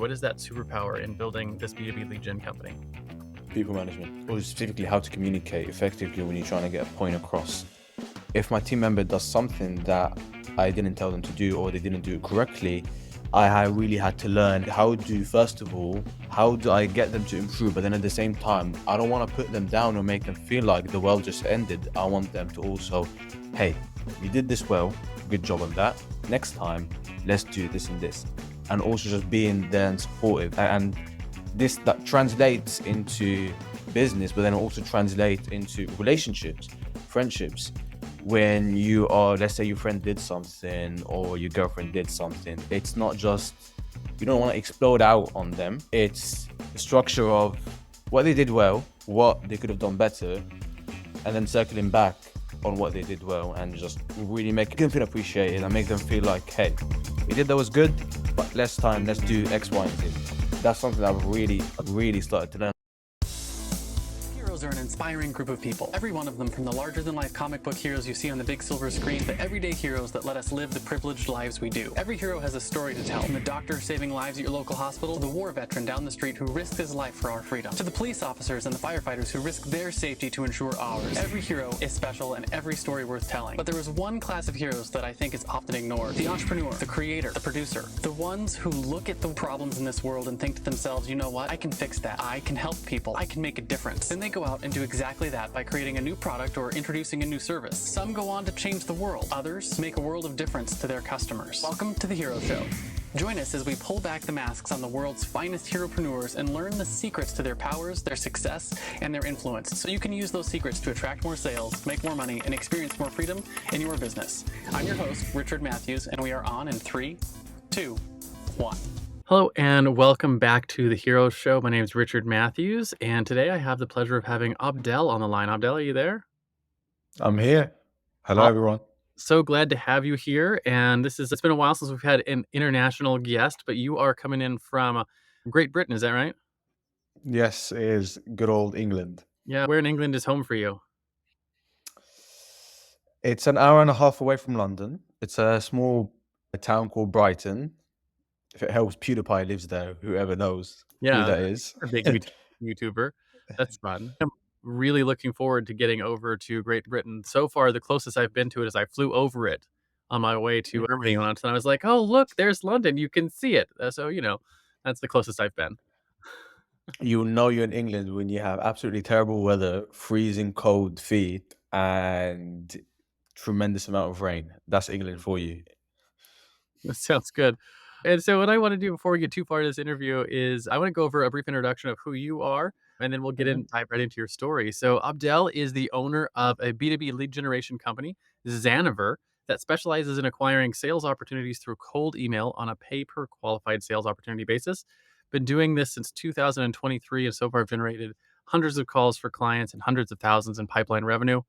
What is that superpower in building this B2B lead gen company? People management, or specifically how to communicate effectively when you're trying to get a point across. If my team member does something that I didn't tell them to do or they didn't do it correctly, I really had to learn first of all, how do I get them to improve? But then at the same time, I don't want to put them down or make them feel like the world just ended. I want them to also, hey, you did this well, good job on that. Next time, let's do this and this. And also just being there and supportive. And that translates into business, but then also translates into relationships, friendships. When you are, let's say your friend did something or your girlfriend did something, it's not just, you don't want to explode out on them. It's the structure of what they did well, what they could have done better, and then circling back on what they did well and just really make them feel appreciated and make them feel like, hey, we did that was good, but next time let's do X, Y, and Z. That's something that I've really started to learn. Heroes are an inspiring group of people. Every one of them, from the larger-than-life comic book heroes you see on the big silver screen, to everyday heroes that let us live the privileged lives we do. Every hero has a story to tell, from the doctor saving lives at your local hospital, to the war veteran down the street who risked his life for our freedom, to the police officers and the firefighters who risk their safety to ensure ours. Every hero is special and every story worth telling. But there is one class of heroes that I think is often ignored: the entrepreneur, the creator, the producer, the ones who look at the problems in this world and think to themselves, you know what, I can fix that, I can help people, I can make a difference. Then they go out and do exactly that by creating a new product or introducing a new service. Some go on to change the world. Others make a world of difference to their customers. Welcome to The Hero Show. Join us as we pull back the masks on the world's finest heropreneurs and learn the secrets to their powers, their success, and their influence, so you can use those secrets to attract more sales, make more money, and experience more freedom in your business. I'm your host, Richard Matthews, and we are on in 3, 2, 1. Hello and welcome back to The Hero Show. My name is Richard Matthews, and today I have the pleasure of having Abdel on the line. Abdel, are you there? I'm here. Hello, everyone. So glad to have you here. And it's been a while since we've had an international guest, but you are coming in from Great Britain, is that right? Yes, it is good old England. Yeah. Where in England is home for you? It's an hour and a half away from London. It's a small town called Brighton. If it helps, PewDiePie lives there, whoever knows who that is. A big YouTuber. That's fun. I'm really looking forward to getting over to Great Britain. So far, the closest I've been to it is I flew over it on my way to Germany once, and I was like, oh, look, there's London. You can see it. So, that's the closest I've been. You'll know you're in England when you have absolutely terrible weather, freezing cold feet, and tremendous amount of rain. That's England for you. That sounds good. And so what I want to do before we get too far in this interview is I want to go over a brief introduction of who you are, and then we'll dive right into your story. So Abdel is the owner of a B2B lead generation company, Xanaver, that specializes in acquiring sales opportunities through cold email on a pay-per-qualified sales opportunity basis. Been doing this since 2023, and so far I've generated hundreds of calls for clients and hundreds of thousands in pipeline revenue.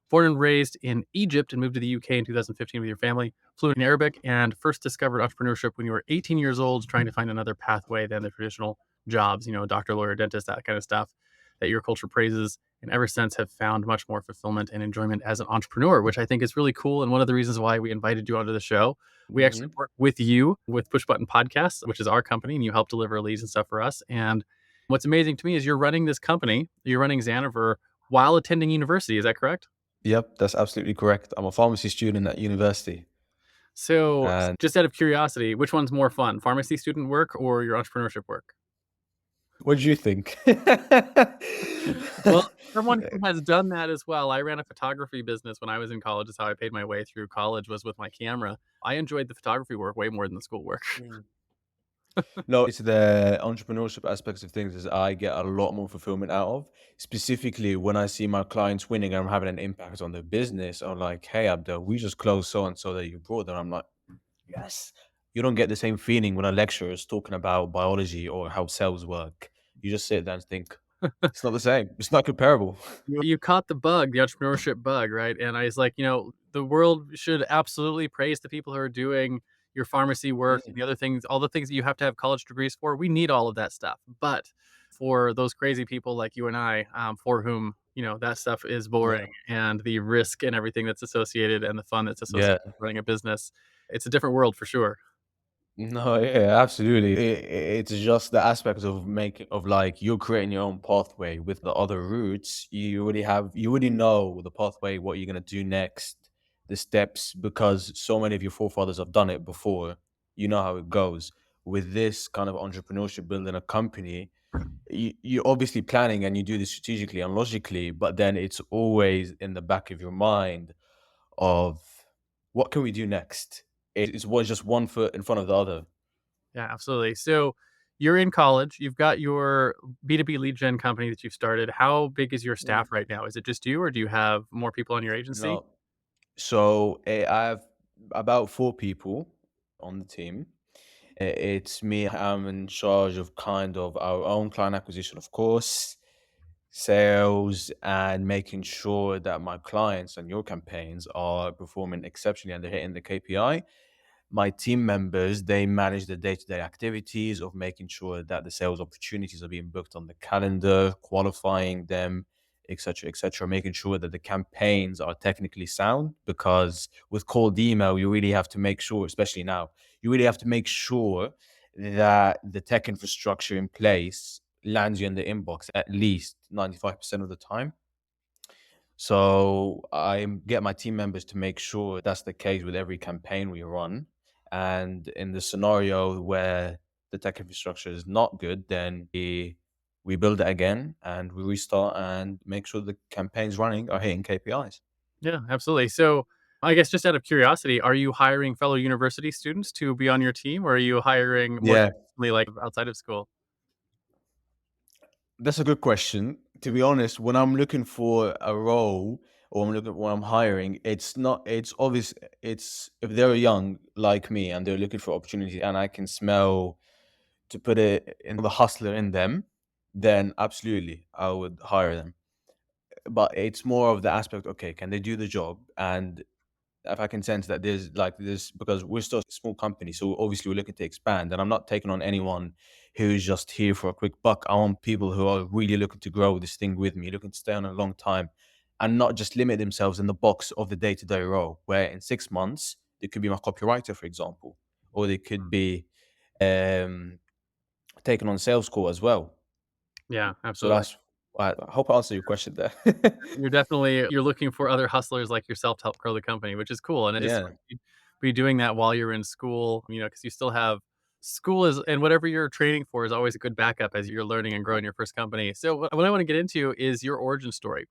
Born and raised in Egypt and moved to the UK in 2015 with your family, fluent in Arabic, and first discovered entrepreneurship when you were 18 years old, trying to find another pathway than the traditional jobs, doctor, lawyer, dentist, that kind of stuff that your culture praises. And ever since have found much more fulfillment and enjoyment as an entrepreneur, which I think is really cool. And one of the reasons why we invited you onto the show, we actually work with you with Push Button Podcasts, which is our company, and you help deliver leads and stuff for us. And what's amazing to me is you're running this company, you're running Xanaver while attending university. Is that correct? Yep, that's absolutely correct. I'm a pharmacy student at university. So just out of curiosity, which one's more fun, pharmacy student work or your entrepreneurship work? What do you think? Well, someone who has done that as well. I ran a photography business when I was in college. That's how I paid my way through college, was with my camera. I enjoyed the photography work way more than the school work. No, it's the entrepreneurship aspects of things is I get a lot more fulfillment out of. Specifically, when I see my clients winning and I'm having an impact on their business, or like, hey, Abdel, we just closed so and so that you brought, and I'm like, yes. You don't get the same feeling when a lecturer is talking about biology or how cells work. You just sit there and think, it's not the same. It's not comparable. You caught the bug, the entrepreneurship bug, right? And I was like, the world should absolutely praise the people who are doing your pharmacy work and the other things, all the things that you have to have college degrees for. We need all of that stuff. But for those crazy people like you and I, for whom, that stuff is boring and the risk and everything that's associated and the fun that's associated with running a business, it's a different world for sure. No, yeah, absolutely. It's just the aspect of making of like you're creating your own pathway with the other routes. You already know the pathway, what you're gonna do next, the steps, because so many of your forefathers have done it before. You know how it goes. With this kind of entrepreneurship, building a company, you're obviously planning and you do this strategically and logically, but then it's always in the back of your mind of what can we do next? It's just one foot in front of the other. Yeah, absolutely. So you're in college, you've got your B2B lead gen company that you've started. How big is your Mm. staff right now? Is it just you or do you have more people on your agency? No. So I have about 4 people on the team. It's me. I'm in charge of kind of our own client acquisition, of course, sales, and making sure that my clients and your campaigns are performing exceptionally and they're hitting the KPI. My team members, they manage the day-to-day activities of making sure that the sales opportunities are being booked on the calendar, qualifying them, etc., making sure that the campaigns are technically sound. Because with cold email, you really have to make sure, especially now, you really have to make sure that the tech infrastructure in place lands you in the inbox at least 95% of the time. So I get my team members to make sure that's the case with every campaign we run. And in the scenario where the tech infrastructure is not good, then we build it again and we restart and make sure the campaigns running are hitting KPIs. Yeah, absolutely. So I guess just out of curiosity, are you hiring fellow university students to be on your team or are you hiring more Yeah, traditionally like outside of school? that's a good question. To be honest, when I'm looking for a role or I'm looking when I'm hiring, it's not it's obvious it's if they're young like me and they're looking for opportunity and I can smell to put it in the hustler in them, then absolutely I would hire them. But it's more of the aspect, okay, can they do the job? And if I can sense that there's like this, because we're still a small company, so obviously we're looking to expand. And I'm not taking on anyone who's just here for a quick buck. I want people who are really looking to grow this thing with me, looking to stay on a long time, and not just limit themselves in the box of the day-to-day role, where in 6 months they could be my copywriter, for example, or they could be um, taking on sales call as well. Yeah, So absolutely. that's I hope I answered your question there. You're looking for other hustlers like yourself to help grow the company, which is cool, and it's Yeah. smart to be doing that while you're in school, because you still have school is and whatever you're training for is always a good backup as you're learning and growing your first company. So what I wanna get into is your origin story,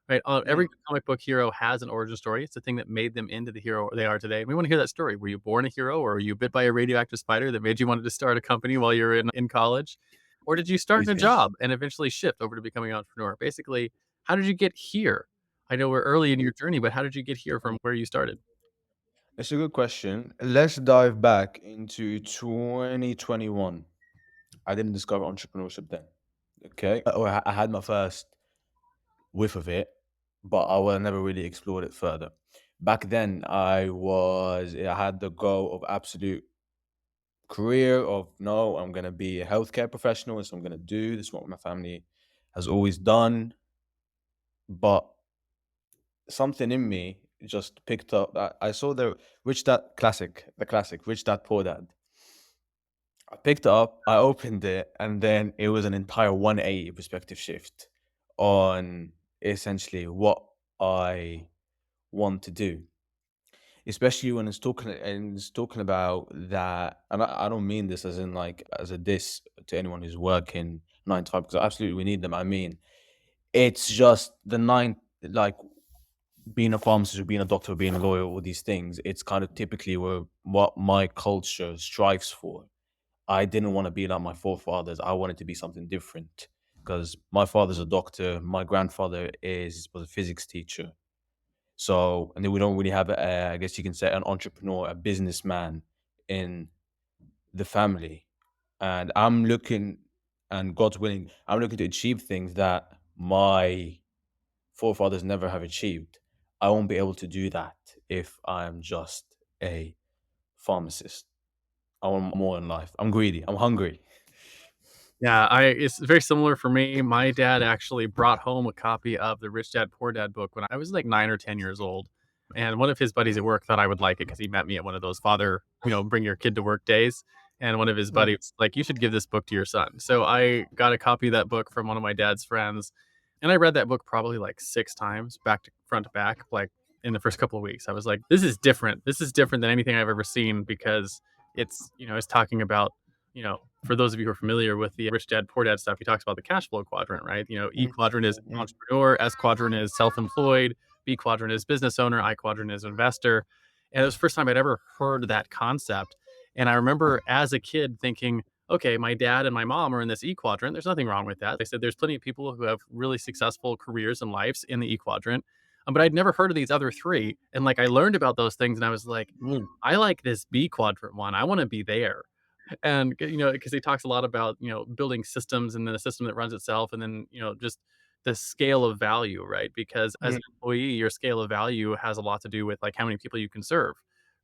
right? Every Mm. comic book hero has an origin story. It's the thing that made them into the hero they are today. We wanna hear that story. Were you born a hero, or were you bit by a radioactive spider that made you wanted to start a company while you're in college? Or did you start in a It's job and eventually shift over to becoming an entrepreneur? Basically, how did you get here? I know we're early in your journey, but how did you get here from where you started? it's a good question. Let's dive back into 2021. I didn't discover entrepreneurship then. Okay. Or I had my first whiff of it, but never really explored it further. Back then, I had the goal of absolute career of no, I'm gonna be a healthcare professional. This is what I'm gonna do. This is what my family has always done. But something in me just picked up that I saw the the classic Rich Dad Poor Dad. I picked it up, I opened it, and then it was an entire 180 perspective shift on essentially what I want to do. Especially when it's talking about that, and I don't mean this as in like as a diss to anyone who's working 9 to 5, because absolutely we need them. I mean, it's just the nine, like being a pharmacist, or being a doctor, or being a lawyer, all these things, it's kind of typically what my culture strives for. I didn't want to be like my forefathers. I wanted to be something different because my father's a doctor. My grandfather was a physics teacher. So, and then we don't really have, I guess you can say, an entrepreneur, a businessman in the family. And and God's willing, I'm looking to achieve things that my forefathers never have achieved. I won't be able to do that if I'm just a pharmacist. I want more in life. I'm greedy. I'm hungry. Yeah, I it's very similar for me. My dad actually brought home a copy of the Rich Dad Poor Dad book when I was like 9 or 10 years old. And one of his buddies at work thought I would like it because he met me at one of those father, bring your kid to work days. And one of his Mm, buddies was like, you should give this book to your son. So I got a copy of that book from one of my dad's friends. And I read that book probably like 6 times, back to front to back, like in the first couple of weeks. I was like, this is different. This is different than anything I've ever seen because it's talking about, for those of you who are familiar with the rich dad, poor dad stuff, he talks about the cash flow quadrant, right? E mm, quadrant is mm, entrepreneur, S quadrant is self employed, B quadrant is business owner, I quadrant is investor. And it was the first time I'd ever heard that concept. And I remember as a kid thinking, okay, my dad and my mom are in this E quadrant. There's nothing wrong with that. They said there's plenty of people who have really successful careers and lives in the E quadrant. But I'd never heard of these other three. And like I learned about those things and I was like, mm. I like this B quadrant one. I want to be there. And because he talks a lot about building systems and then a system that runs itself, and then just the scale of value, right? Because as Mhm, an employee, your scale of value has a lot to do with like how many people you can serve,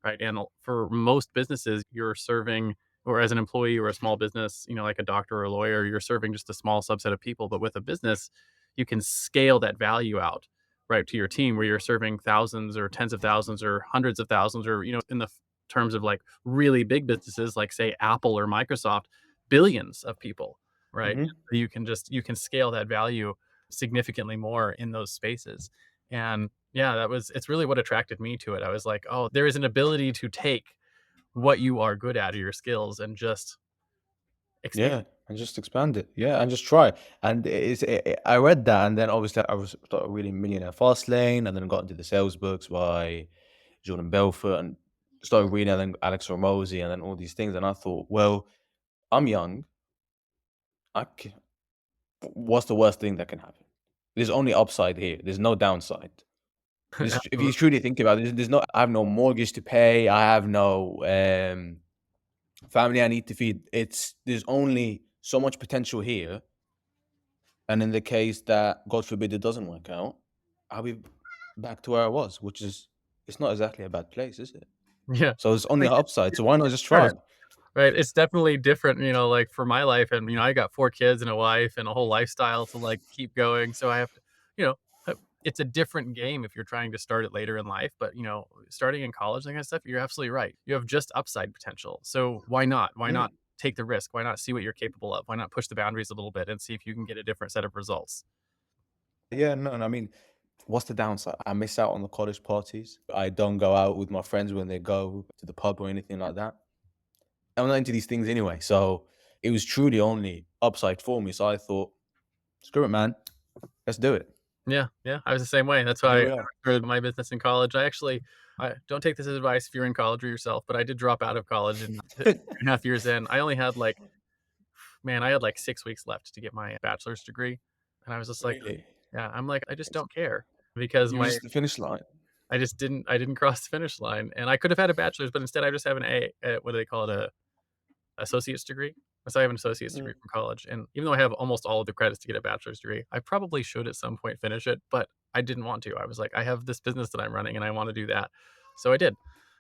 right? And for most businesses, you're serving, or as an employee or a small business, like a doctor or a lawyer, you're serving just a small subset of people. But with a business, you can scale that value out, right, to your team, where you're serving thousands or tens of thousands or hundreds of thousands, or in the terms of like really big businesses like say Apple or Microsoft, billions of people, right? mhm. You can scale that value significantly more in those spaces. And yeah, it's really what attracted me to it. I was like, oh, there is an ability to take what you are good at or your skills and just expand. Yeah, and just expand it. Yeah, and just try. And I read that, and then obviously I was started reading Millionaire Fastlane, and then got into the sales books by Jordan Belfort, and started reading, and then Alex Ramosi, and then all these things. And I thought, well, I'm young. I c What's the worst thing that can happen? There's only upside here. There's no downside. If you Absolutely. truly think about it, there's no. I have no mortgage to pay. I have no family I need to feed. There's only so much potential here. And in the case that, God forbid, it doesn't work out, I'll be back to where I was, which is, it's not exactly a bad place, is it? Yeah. So it's only Like, the upside. So why not just try? different. Right, it's definitely different, like, for my life, and, I got 4 kids and a wife and a whole lifestyle to, like, keep going, so I have to you know, it's a different game if you're trying to start it later in life, but, starting in college, that kind of stuff, you're absolutely right. You have just upside potential, so why not? Why Mm. not take the risk? Why not see what you're capable of? Why not push the boundaries a little bit and see if you can get a different set of results? Yeah, no, I mean, what's the downside? I miss out on the college parties. I don't go out with my friends when they go to the pub or anything like that. I'm not into these things anyway. So it was truly only upside for me. So I thought, screw it, man. Let's do it. Yeah, yeah, I was the same way. That's And why here I we are. started my business in college. I don't take this as advice if you're in college or yourself, but I did drop out of college and 3.5 years in. I only had like man, I had like 6 weeks left to get my bachelor's degree, and I was just like, Really? yeah, I'm like, I just don't care because You reached the finish line. I didn't cross the finish line, and I could have had a bachelor's, but instead I just have an what do they call it, a associate's degree. So I have an associate's Mm, degree from college, and even though I have almost all of the credits to get a bachelor's degree, I probably should at some point finish it, but I didn't want to. I was like, I have this business that I'm running, and I want to do that, so I did.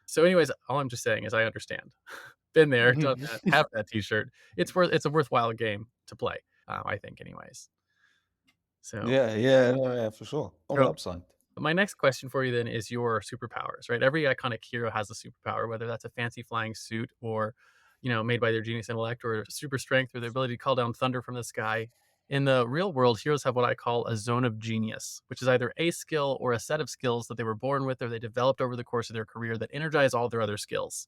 So, anyways, all I'm just saying is I understand. Been there, done mhm. that, have that T-shirt. It's a worthwhile game to play, I think, anyways. So, Yeah, yeah, no, yeah, for sure. Only so upside. my next question for you then is your superpowers, right? Every iconic hero has a superpower, whether that's a fancy flying suit or, made by their genius intellect, or super strength or the ability to call down thunder from the sky. In the real world, heroes have what I call a zone of genius, which is either a skill or a set of skills that they were born with or they developed over the course of their career that energize all their other skills.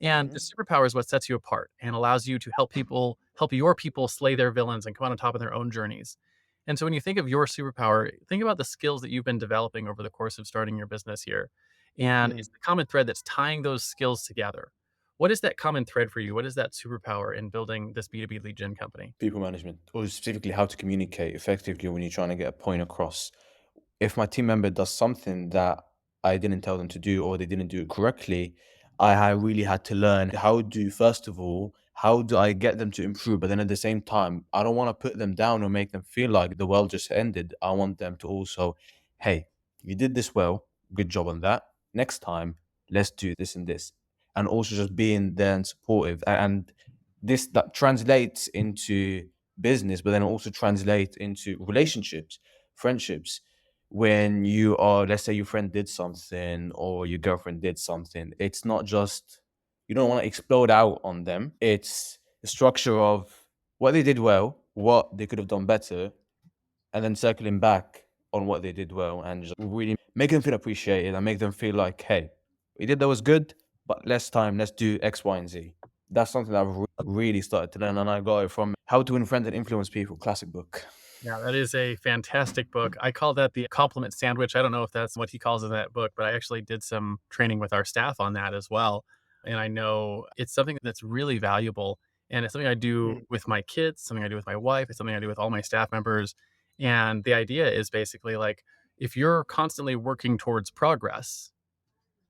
And the Mhm, superpower is what sets you apart and allows you to help your people slay their villains and come out on top of their own journeys. And so when you think of your superpower, think about the skills that you've been developing over the course of starting your business here. And mm. it's the common thread that's tying those skills together. What is that common thread for you? What is that superpower in building this B2B lead gen company? People management, or specifically how to communicate effectively when you're trying to get a point across. If my team member does something that I didn't tell them to do or they didn't do it correctly, really had to learn first of all, how do I get them to improve? But then at the same time, I don't want to put them down or make them feel like the world just ended. I want them to also, hey, you did this well. Good job on that. Next time, let's do this and this. And also just being there and supportive. And this that translates into business, but then also translates into relationships, friendships. when you are, let's say your friend did something or your girlfriend did something, it's not just, you don't want to explode out on them. It's the structure of what they did well, what they could have done better, and then circling back on what they did well and just really make them feel appreciated and make them feel like, hey, we did that was good, but less time, let's do X, Y, and Z. That's something that I've really started to learn, and I got it from How to Win Friends and Influence People, classic book. Yeah, that is a fantastic book. I call that the compliment sandwich. I don't know if that's what he calls in that book, but I actually did some training with our staff on that as well. And I know it's something that's really valuable. And it's something I do Mm. with my kids, something I do with my wife, it's something I do with all my staff members. And the idea is basically like if you're constantly working towards progress,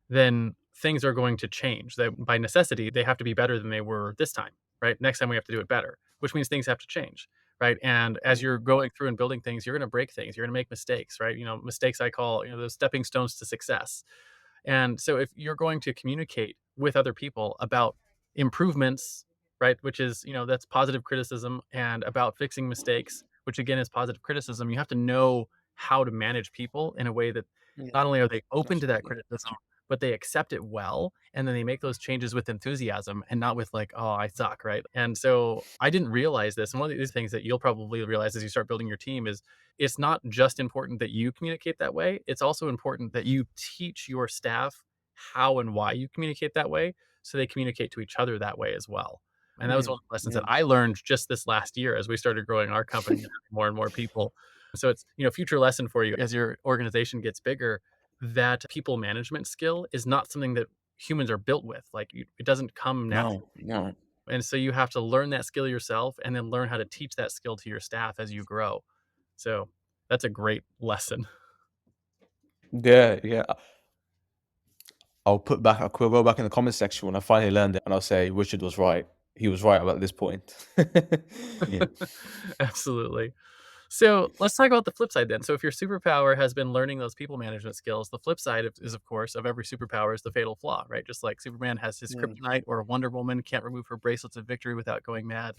then things are going to change. That by necessity, they have to be better than they were this time, right? Next time we have to do it better, which means things have to change, right? And as you're going through and building things, you're going to break things, you're going to make mistakes, right? Mistakes I call, those stepping stones to success. And so if you're going to communicate with other people about improvements, right, which is, that's positive criticism, and about fixing mistakes, which again is positive criticism, you have to know how to manage people in a way that Yeah, not only are they open to that absolutely. criticism, but they accept it well. And then they make those changes with enthusiasm and not with like, oh, I suck. Right. And so I didn't realize this. And one of these things that you'll probably realize as you start building your team is it's not just important that you communicate that way. It's also important that you teach your staff how and why you communicate that way so they communicate to each other that way as well. And that was one Mm, of the lessons that yeah. I learned just this last year as we started growing our company and having more and more people. So it's, future lesson for you as your organization gets bigger, that people management skill is not something that humans are built with. Like it doesn't come naturally. No, no. And so you have to learn that skill yourself and then learn how to teach that skill to your staff as you grow. So that's a great lesson. Yeah, yeah. I'll go back in the comment section when I finally learned it, and I'll say Richard was right. He was right about this point. Yeah. Absolutely. So let's talk about the flip side then. So if your superpower has been learning those people management skills, the flip side is, of course, of every superpower is the fatal flaw, right? Just like Superman has his Yeah. kryptonite, or Wonder Woman can't remove her bracelets of victory without going mad.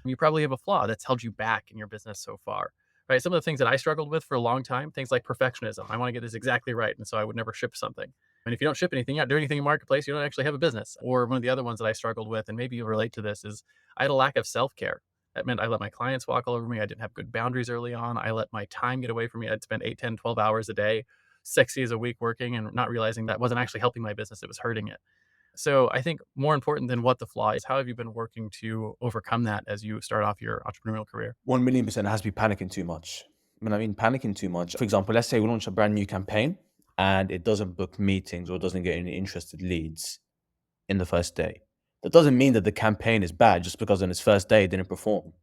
You probably have a flaw that's held you back in your business so far, right? Some of the things that I struggled with for a long time, things like perfectionism. I want to get this exactly right. And so I would never ship something. And if you don't ship anything, you're not doing anything in the marketplace, you don't actually have a business. Or one of the other ones that I struggled with, and maybe you relate to this, is I had a lack of self care. That meant I let my clients walk all over me. I didn't have good boundaries early on. I let my time get away from me. I'd spend 8, 10, 12 hours a day, 6 days a week working, and not realizing that wasn't actually helping my business. It was hurting it. So I think more important than what the flaw is, how have you been working to overcome that as you start off your entrepreneurial career? 1,000,000% it has to be panicking too much. When I mean panicking too much, for example, let's say we launch a brand new campaign and it doesn't book meetings or doesn't get any interested leads in the first day. That doesn't mean that the campaign is bad just because on its first day it didn't perform.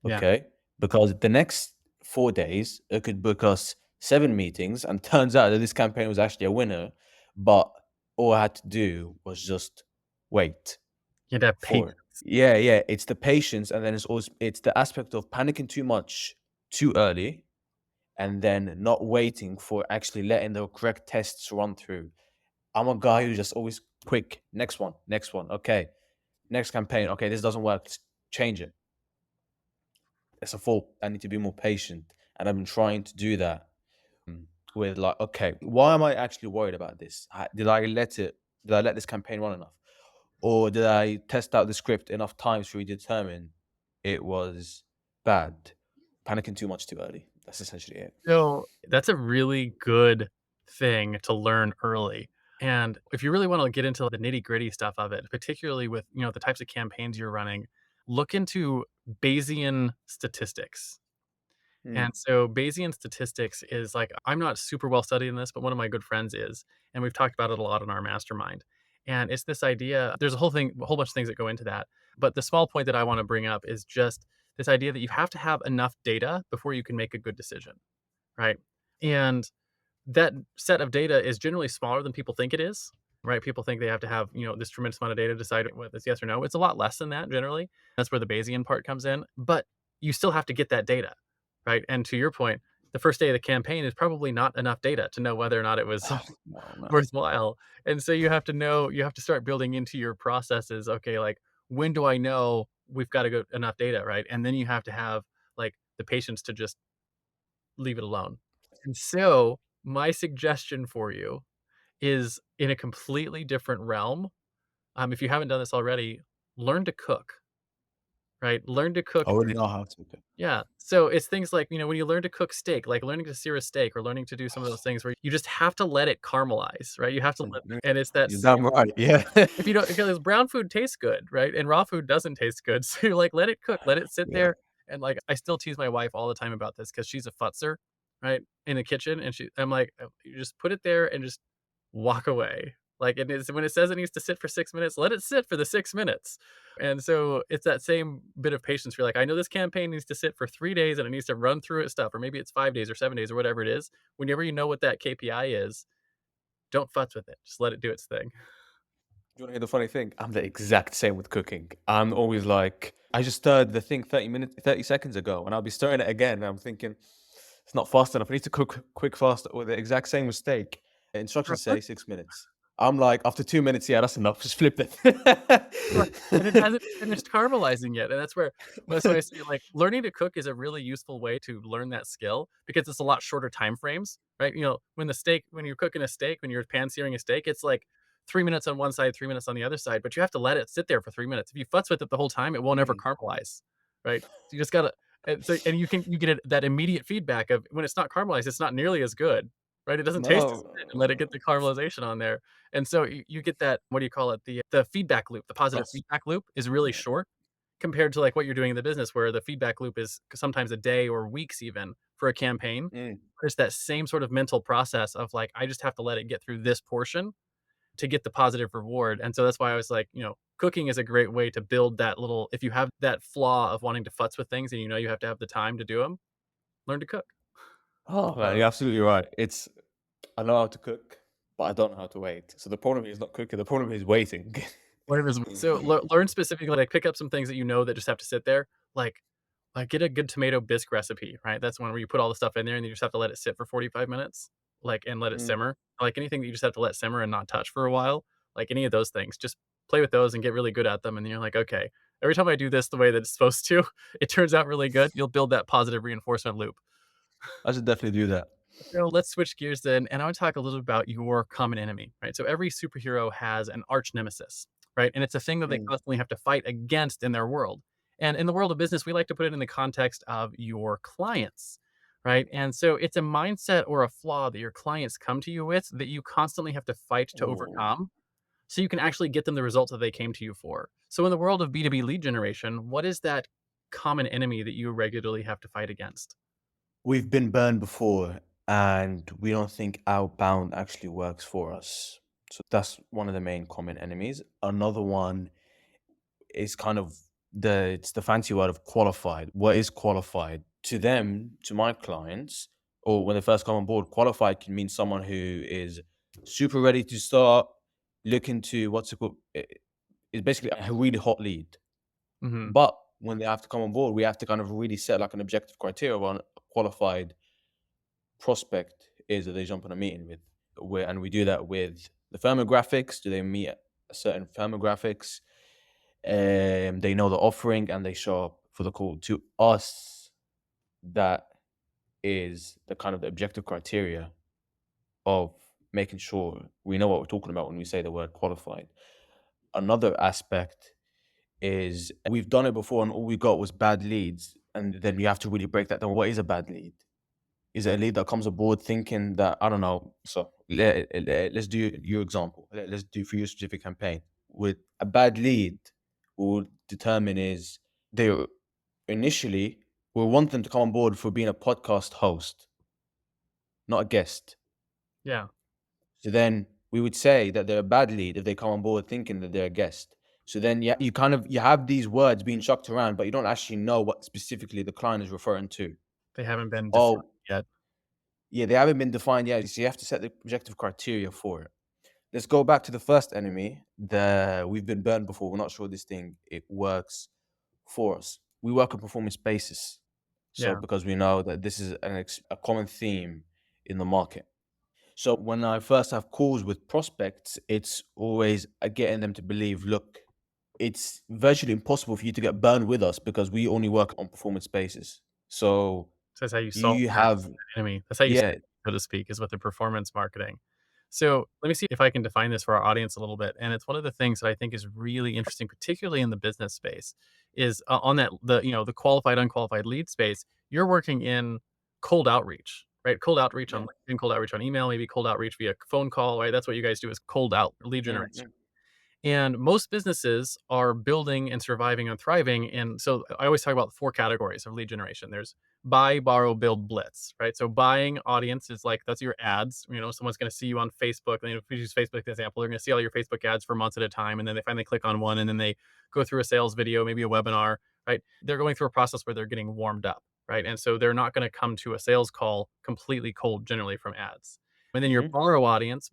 Yeah. Okay? Because the next 4 days, it could book us 7 meetings, and turns out that this campaign was actually a winner, but all I had to do was just wait You had to have for it. patience. Yeah, yeah, it's the patience, and then it's the aspect of panicking too much too early, and then not waiting for actually letting the correct tests run through. I'm a guy who's just always quick, next one, okay, next campaign, okay, this doesn't work, let's change it. It's a fault. I need to be more patient. And I've been trying to do that with like, okay, why am I actually worried about this? Did I let this campaign run enough? Or did I test out the script enough times to determine it was bad? Panicking too much too early. That's essentially it. So that's a really good thing to learn early. And if you really want to get into the nitty gritty stuff of it, particularly with, the types of campaigns you're running, look into Bayesian statistics. Mm. And so Bayesian statistics is like, I'm not super well studied in this, but one of my good friends is. And we've talked about it a lot in our mastermind. And it's this idea, there's a whole bunch of things that go into that. But the small point that I want to bring up is just this idea that you have to have enough data before you can make a good decision, right? And that set of data is generally smaller than people think it is, right? People think they have to have, this tremendous amount of data to decide whether it's yes or no. It's a lot less than that generally. That's where the Bayesian part comes in. But you still have to get that data, right? And to your point, the first day of the campaign is probably not enough data to know whether or not it was No, no. worthwhile. And so you have to start building into your processes. Okay, like when do I know we've got to go enough data, right? And then you have to have like the patience to just leave it alone. And so, my suggestion for you is in a completely different realm. If you haven't done this already, learn to cook, right? Learn to I cook. already know how to cook. Yeah. So it's things like, when you learn to cook steak, like learning to sear a steak or learning to do some of those things where you just have to let it caramelize, right? You have to let, and it's that You're damn right. Yeah. if you don't, because brown food tastes good, right? And raw food doesn't taste good. So you're like, let it cook, let it sit Yeah. there. And like, I still tease my wife all the time about this because she's a futzer, right? In the kitchen. And I'm like, you just put it there and just walk away. Like it is when it says it needs to sit for 6 minutes, let it sit for the 6 minutes. And so it's that same bit of patience. You're like, I know this campaign needs to sit for 3 days and it needs to run through its stuff, or maybe it's 5 days or 7 days or whatever it is. Whenever you know what that KPI is, don't futz with it. Just let it do its thing. Do you want to hear the funny thing? I'm the exact same with cooking. I'm always like, I just stirred the thing 30 seconds ago, and I'll be stirring it again. And I'm thinking, it's not fast enough. I need to cook quick, fast, or the exact same mistake. Instructions say 6 minutes. I'm like, after 2 minutes, yeah, that's enough. Just flip Right, and it it. hasn't finished caramelizing yet, and that's why I say, like, learning to cook is a really useful way to learn that skill because it's a lot shorter time frames, right? When you're cooking a steak, when you're pan searing a steak, it's like 3 minutes on one side, 3 minutes on the other side, but you have to let it sit there for 3 minutes. If you futz with it the whole time, it won't ever Mm, caramelize, right? So you just gotta and you get that immediate feedback of when it's not caramelized, it's not nearly as good, right? It doesn't taste as good and let it get the no, caramelization on there. And so you get that, what do you call it? The feedback loop, the positive trust. feedback loop is really Yeah. short compared to like what you're doing in the business where the feedback loop is sometimes a day or weeks even for a campaign. Mm. There's that same sort of mental process of like, I just have to let it get through this portion to get the positive reward. And so that's why I was like, cooking is a great way to build that little, if you have that flaw of wanting to futz with things and you have to have the time to do them, learn to cook. Oh man, you're absolutely right. I know how to cook, but I don't know how to wait. So the problem is not cooking. The problem is waiting. Whatever is so learn specifically, like, pick up some things that you know that just have to sit there, like, get a good tomato bisque recipe, right? That's one where you put all the stuff in there and you just have to let it sit for 45 minutes, like, and let it Mm. simmer. Like, anything that you just have to let simmer and not touch for a while, like, any of those things, just play with those and get really good at them, and then you're like, "Okay, every time I do this the way that it's supposed to, it turns out really good." You'll build that positive reinforcement loop. I should definitely do that. So let's switch gears then, and I want to talk a little about your common enemy, right? So every superhero has an arch nemesis, right? And it's a thing that they Mm. constantly have to fight against in their world. And in the world of business, we like to put it in the context of your clients, right? And so it's a mindset or a flaw that your clients come to you with that you constantly have to fight to Oh. overcome so you can actually get them the results that they came to you for. So in the world of B2B lead generation, what is that common enemy that you regularly have to fight against? We've been burned before, and we don't think outbound actually works for us. So that's one of the main common enemies. Another one is kind of it's the fancy word of qualified. What is qualified? To them, to my clients, or when they first come on board, qualified can mean someone who is super ready to start, looking to what's it called? It's basically a really hot lead. Mhm. But when they have to come on board, we have to kind of really set like an objective criteria on a qualified prospect is that they jump on a meeting with. And we do that with the firmographics. Do they meet a certain firmographics? They know the offering and they show up for the call. To us, that is the kind of the objective criteria of making sure we know what we're talking about when we say the word qualified. Another aspect is we've done it before and all we got was bad leads. And then you have to really break that down. What is a bad lead? Is it a lead that comes aboard thinking that, I don't know, so let's do your example. Let's do for your specific campaign. With a bad lead, we'll determine is they initially, we want them to come on board for being a podcast host, not a guest. Yeah. So then we would say that they're a bad lead if they come on board thinking that they're a guest. So then you kind of you have these words being chucked around, but you don't actually know what specifically the client is referring to. They haven't been defined Oh, yet. yeah, they haven't been defined yet. So you have to set the objective criteria for it. Let's go back to the first enemy. We've been burned before. We're not sure this thing it works for us. We work on performance basis. So Yeah. because we know that this is a common theme in the market. So when I first have calls with prospects, it's always getting them to believe, look, it's virtually impossible for you to get burned with us because we only work on performance basis. So So that's how you solve you that have, enemy. That's how you yeah, so to speak, is with the performance marketing. So let me see if I can define this for our audience a little bit. And it's one of the things that I think is really interesting, particularly in the business space, is on that the qualified unqualified lead space. You're working in cold outreach, right? Cold outreach on Yeah. LinkedIn, cold outreach on email, maybe cold outreach via phone call, right? That's what you guys do is cold out lead Mm, generation. mm, And most businesses are building and surviving and thriving. And so I always talk about 4 categories of lead generation. There's buy, borrow, build, blitz, right? So buying audience is like, that's your ads. Someone's going to see you on Facebook. And if we use Facebook as an example, they're going to see all your Facebook ads for months at a time. And then they finally click on one and then they go through a sales video, maybe a webinar, right? They're going through a process where they're getting warmed up, right? And so they're not going to come to a sales call completely cold generally from ads. And then your mhm, borrow audience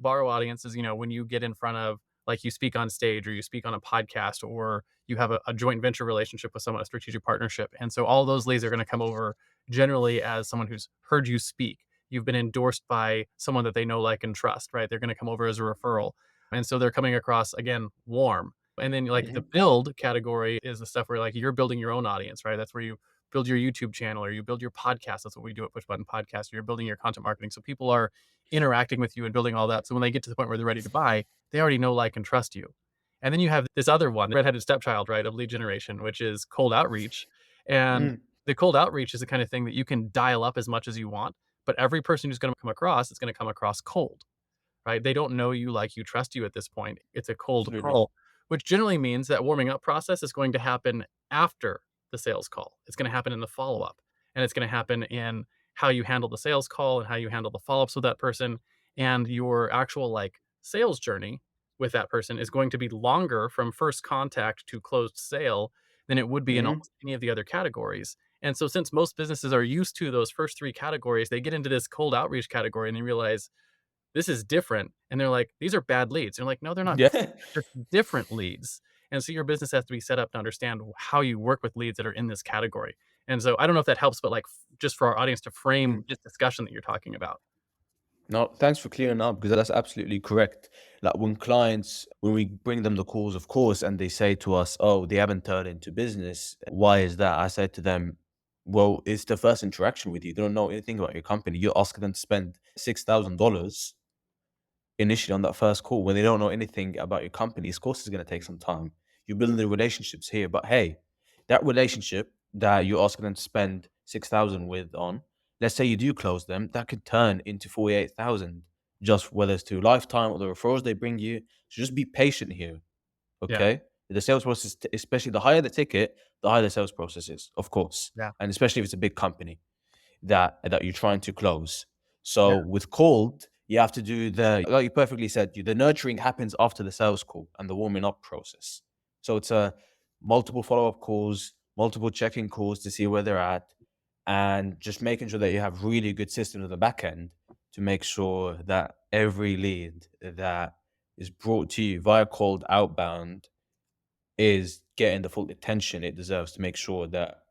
is, when you get in front of, like, you speak on stage or you speak on a podcast or you have a joint venture relationship with someone, a strategic partnership. And so all those leads are going to come over generally as someone who's heard you speak. You've been endorsed by someone that they know, like, and trust, right? They're going to come over as a referral. And so they're coming across, again, warm. And then, like, the mhm, build category is the stuff where, like, you're building your own audience, right? That's where you build your YouTube channel or you build your podcast. That's what we do at Push Button Podcast. You're building your content marketing. So people are interacting with you and building all that. So when they get to the point where they're ready to buy, they already know, like, and trust you. And then you have this other one, redheaded stepchild, right, of lead generation, which is cold outreach. And mm. the cold outreach is the kind of thing that you can dial up as much as you want, but every person who's going to come across is going to come across cold, right? They don't know you, like you, trust you at this point. It's a cold Absolutely. call, which generally means that warming up process is going to happen after the sales call. It's going to happen in the follow up, and it's going to happen in how you handle the sales call and how you handle the follow ups with that person. And your actual, like, sales journey with that person is going to be longer from first contact to closed sale than it would be in Mhm. almost any of the other categories. And so, since most businesses are used to those first 3 categories, they get into this cold outreach category and they realize this is different. And they're like, these are bad leads. And you're like, no, they're not. Yeah. They're just different leads. And so your business has to be set up to understand how you work with leads that are in this category. And so I don't know if that helps, but, like, just for our audience to frame Mm. this discussion that you're talking about. No, thanks for clearing up because that's absolutely correct. Like when we bring them the calls, of course, and they say to us, "Oh, they haven't turned into business. Why is that?" I say to them, "Well, it's the first interaction with you. They don't know anything about your company. You're asking them to spend $6,000 initially on that first call when they don't know anything about your company. Of course, it's going to take some time. You're building the relationships here, but hey, that relationship that you're asking them to spend 6,000 with on, let's say you do close them, that could turn into 48,000. Just whether it's to lifetime or the referrals they bring you. So just be patient here, Yeah. okay? The sales process, especially the higher the ticket, the higher the sales process is, of course, Yeah. and especially if it's a big company that you're trying to close. Yeah. So with cold, you have to do the like you perfectly said, the nurturing happens after the sales call and the warming up process. So it's a multiple follow-up calls, multiple checking calls to see where they're at, and just making sure that you have really good systems at the back end to make sure that every lead that is brought to you via cold outbound is getting the full attention it deserves to make sure that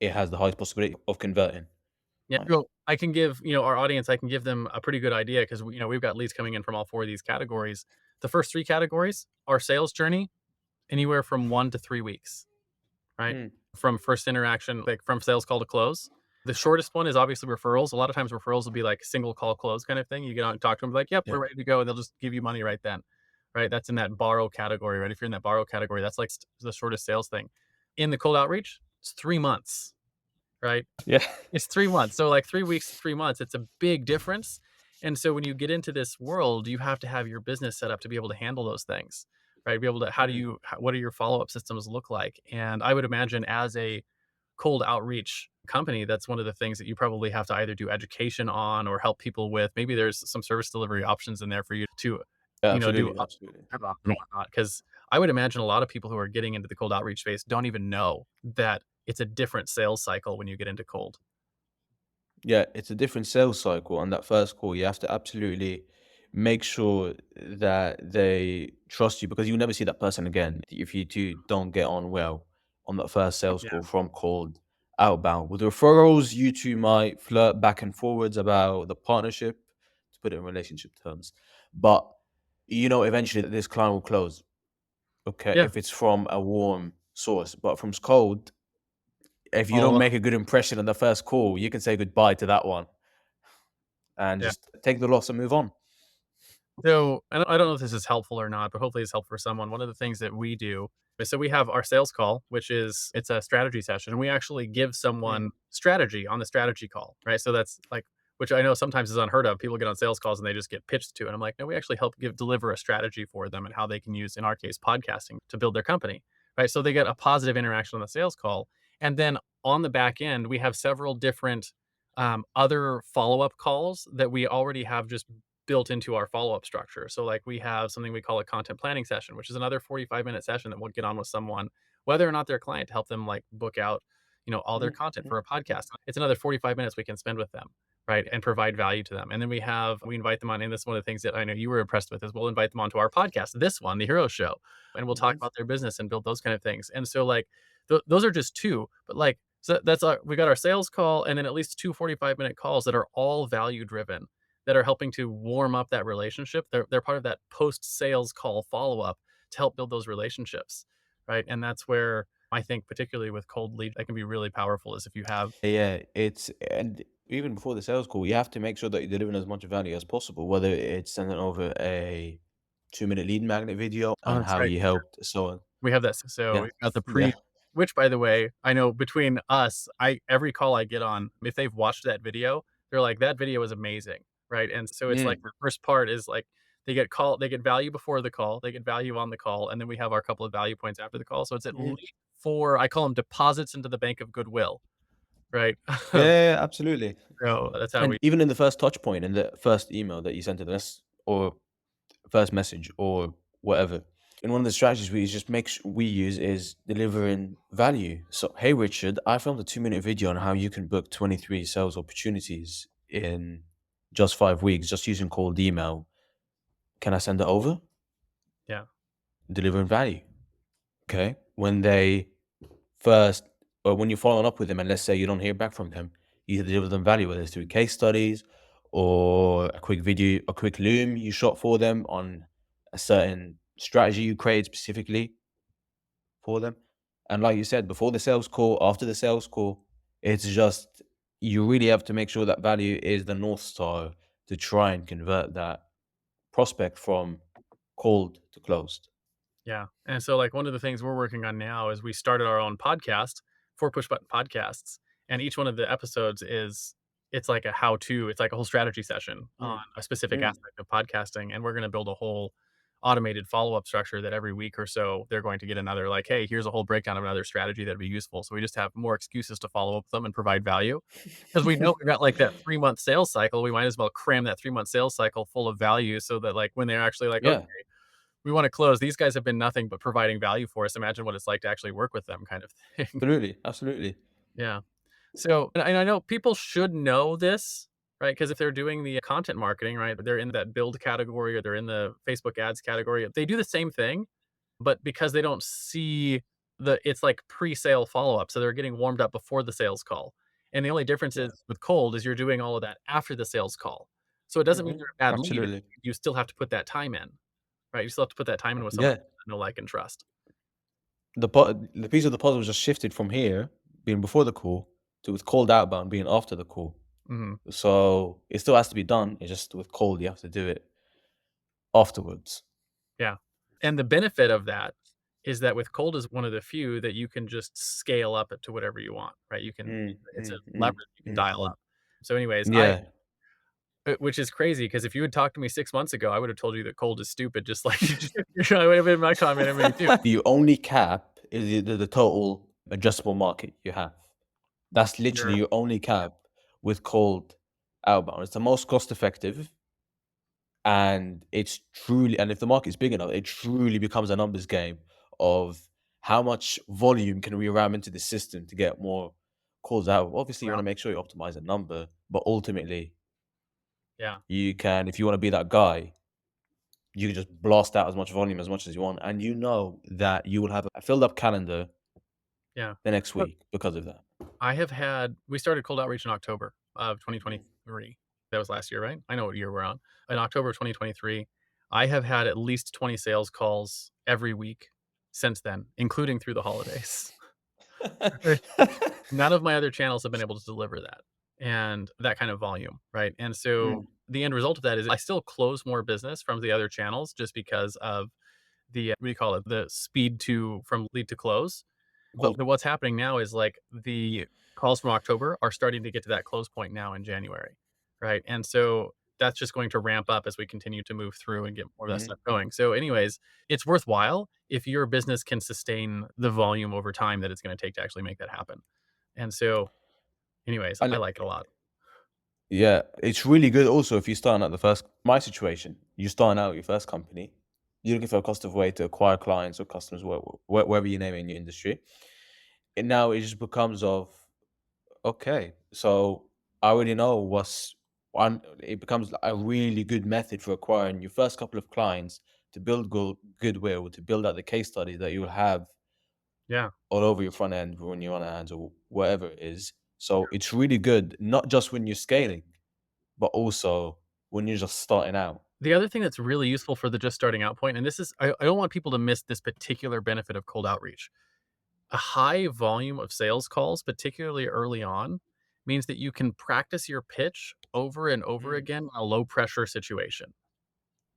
it has the highest possibility of converting. Yeah. Right. Well, I can give, our audience, I can give them a pretty good idea because, we've got leads coming in from all 4 of these categories. The first 3 categories, our sales journey, anywhere from 1 to 3 weeks. Right? Mm. From first interaction, like, from sales call to close. The shortest one is obviously referrals. A lot of times referrals will be like single call close kind of thing. You get on and talk to them like, "Yep, Yeah. we're ready to go," and they'll just give you money right then. Right? That's in that borrow category, right? If you're in that borrow category, that's like the shortest sales thing. In the cold outreach, it's 3 months, right? Yeah. It's 3 months. So, like, 3 weeks to 3 months, it's a big difference. And so when you get into this world, you have to have your business set up to be able to handle those things, right? Be able to, how do Mm. you what do your follow-up systems look like? And I would imagine as a cold outreach company, that's one of the things that you probably have to either do education on or help people with. Maybe there's some service delivery options in there for you to, do Absolutely, absolutely. and whatnot. Because I would imagine a lot of people who are getting into the cold outreach space don't even know that it's a different sales cycle when you get into cold. Yeah, it's a different sales cycle. On that first call, you have to absolutely make sure that they trust you because you'll never see that person again if you two don't get on well on that first sales Yeah. call from cold outbound. With referrals, you two might flirt back and forwards about the partnership, to put it in relationship terms. But eventually this client will close. Okay, Yeah. if it's from a warm source, but from cold, if you All don't of make a good impression on the first call, you can say goodbye to that one. and Yeah. just take the loss and move on. So, I don't know if this is helpful or not, but hopefully it's helpful for someone. One of the things that we do is so we have our sales call, which is it's a strategy session, and we actually give Mm, someone strategy on the strategy call, right? So that's like which I know sometimes is unheard of. People get on sales calls and they just get pitched to, and I'm like, no, we actually help deliver a strategy for them and how they can use, in our case, podcasting to build their company, right? So they get a positive interaction on the sales call, and then on the back end, we have several different other follow up calls that we already have just built into our follow-up structure. So like we have something we call a content planning session, which is another 45-minute session that we'll get on with someone, whether or not they're a client, to help them like book out, all their mm, content mm, for a mm. podcast. It's another 45 minutes we can spend with them, right? And provide value to them. And then we invite them on, and this is one of the things that I know you were impressed with is we'll invite them onto our podcast, this one, the Hero Show, and we'll talk Mhm. about their business and build those kind of things. And so like those are just two, but like so that's our we got our sales call and then at least two 45-minute calls that are all value driven that are helping to warm up that relationship. They're part of that post-sales call follow-up to help build those relationships, right? And that's where I think particularly with cold lead, that can be really powerful is if you have Yeah, it's and even before the sales call, you have to make sure that you're delivering as much value as possible, whether it's sending over a 2-minute lead magnet video oh, on that's how right. you helped someone. We have that so Yeah, we've got the yeah. which by the way, I know between us, I every call I get on, if they've watched that video, they're like, "That video was amazing." Right? And so it's like Mm, the first part is like they get value before the call, they get value on the call, and then we have our couple of value points after the call. So it's at mm. least 4, I call them deposits into the bank of goodwill, right? Yeah, yeah, yeah, absolutely. So that's how And we even in the first touch point, in the first email that you sent to us, or first message, or whatever, and one of the strategies we use is delivering value. So, hey Richard, I filmed a 2-minute video on how you can book 23 sales opportunities in just 5 weeks, just using cold email. Can I send it over? yeah, Delivering value. Okay. When they first, or when you're following up with them, and let's say you don't hear back from them, you deliver them value, whether it's through case studies or a quick video, a quick loom you shot for them on a certain strategy you created specifically for them. And like you said, before the sales call, after the sales call, it's just you really have to make sure that value is the North Star to try and convert that prospect from cold to closed. yeah. And so like one of the things we're working on now is we started our own podcast for push button podcasts. And each one of the episodes is it's like a how to, it's like a whole strategy session on Mm, a specific mm. aspect of podcasting. And we're going to build a whole automated follow-up structure that every week or so they're going to get another like, hey, here's a whole breakdown of another strategy that'd be useful. So we just have more excuses to follow up with them and provide value. Because we know we've got like that 3-month sales cycle. We might as well cram that 3-month sales cycle full of value so that like when they're actually like, okay, Yeah, we want to close. These guys have been nothing but providing value for us. Imagine what it's like to actually work with them, kind of thing. absolutely, absolutely. Yeah. So, and I know people should know this, right? Because if they're doing the content marketing, right, they're in that build category or they're in the Facebook ads category, they do the same thing, but because they don't see it's like pre-sale follow-up. So they're getting warmed up before the sales call. And the only difference Yeah. is with cold is you're doing all of that after the sales call. So it doesn't mean Mhm. you're a bad leader. Absolutely. You still have to put that time in, right? You still have to put that time in with someone Yeah. you know, like, and trust. The piece of the puzzle just shifted from here, being before the call, to with cold outbound being after the call. Mhm. So it still has to be done. It's just with cold, you have to do it afterwards. Yeah. And the benefit of that is that with cold is one of the few that you can just scale up it to whatever you want, right? You can Mm, it's a mm, mm, leverage you can mm. dial up. So anyways, Yeah. which is crazy because if you had talked to me 6 months ago, I would have told you that cold is stupid just like I would have been my comment I made too. The only cap is the total adjustable market you have. That's literally You're your only cap with cold outbound. It's the most cost effective, and it's truly, and if the market's big enough, it truly becomes a numbers game of how much volume can we ram into the system to get more calls out. Obviously, you want well, to make sure you optimize a number, but ultimately, yeah, you can, if you want to be that guy, you can just blast out as much as you want, and you know that you will have a filled up calendar yeah. the next week because of that. I have had we started cold outreach in October of Mm. 2023. That was last year, right? I know what year we're on. In October of 2023, I have had at least 20 sales calls every week since then, including through the holidays. None of my other channels have been able to deliver that. and that kind of volume, right? And so Mm. the end result of that is I still close more business from the other channels just because of the what do you call it? The speed to from lead to close. But Cold. what's happening now is like the calls from October are starting to get to that close point now in January, right? And so that's just going to ramp up as we continue to move through and get more of that Mhm. stuff going. So, anyways, it's worthwhile if your business can sustain the volume over time that it's going to take to actually make that happen. And so, anyways, And I like it a lot. yeah, it's really good also if you're starting at the first my situation, you're starting out your first company, you're looking for a cost-effective way to acquire clients or customers, wherever you name it in your industry. And now it just becomes of, okay, so I already know what's one. It becomes a really good method for acquiring your first couple of clients to build goodwill, to build out the case study that you'll have Yeah. all over your front end when you're on ads or whatever it is. So it's really good, not just when you're scaling, but also when you're just starting out. The other thing that's really useful for the just starting out point, and this is, I don't want people to miss this particular benefit of cold outreach. A high volume of sales calls, particularly early on, means that you can practice your pitch over and over Mm. again in a low pressure situation,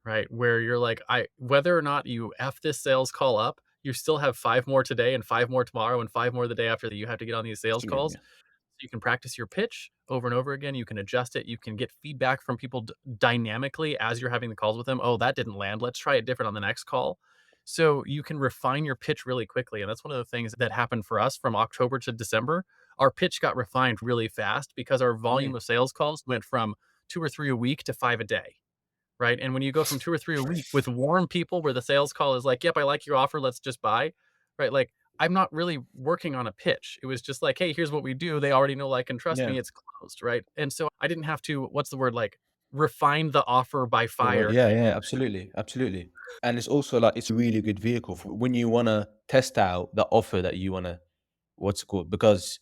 right? Where you're like, whether or not you F this sales call up, you still have five more today and five more tomorrow and five more the day after that you have to get on these sales Absolutely. calls. Yeah. You can practice your pitch over and over again. You can adjust it. You can get feedback from people dynamically as you're having the calls with them. Oh, that didn't land. Let's try it different on the next call. So you can refine your pitch really quickly. And that's one of the things that happened for us from October to December. Our pitch got refined really fast because our volume Mm. of sales calls went from two or three a week to five a day. Right. And when you go from two or three a week with warm people where the sales call is like, yep, I like your offer. Let's just buy. Right. Like, I'm not really working on a pitch. It was just like, hey, here's what we do. They already know, like, and trust Yeah. me, it's closed. Right. And so I didn't have to, what's the word, like, refine the offer by fire. Yeah, yeah, absolutely, absolutely. And it's also like it's a really good vehicle for when you want to test out the offer that you want to, what's it called? Because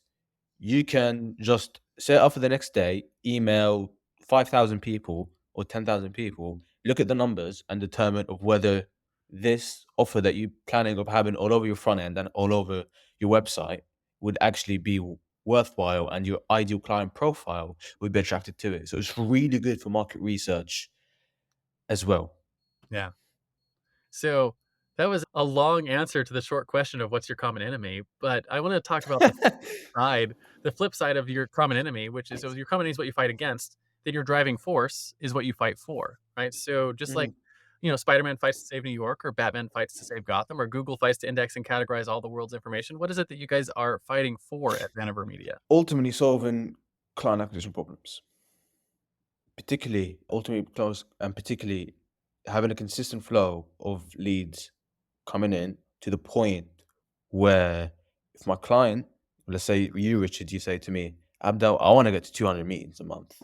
you can just set up for the next day, email 5,000 people or 10,000 people, look at the numbers and determine of whether this offer that you're planning of having all over your front end and all over your website would actually be worthwhile and your ideal client profile would be attracted to it. So it's really good for market research as well. Yeah. So that was a long answer to the short question of what's your common enemy. But I want to talk about the flip side of your common enemy, which is, so your common enemy is what you fight against, then your driving force is what you fight for, right? So just like, Mhm. Spider-Man fights to save New York, or Batman fights to save Gotham, or Google fights to index and categorize all the world's information. What is it that you guys are fighting for at Vanover Media? Ultimately solving client acquisition problems, particularly ultimately close and particularly having a consistent flow of leads coming in to the point where if my client, let's say you, Richard, you say to me, Abdel, I want to get to 200 meetings a month.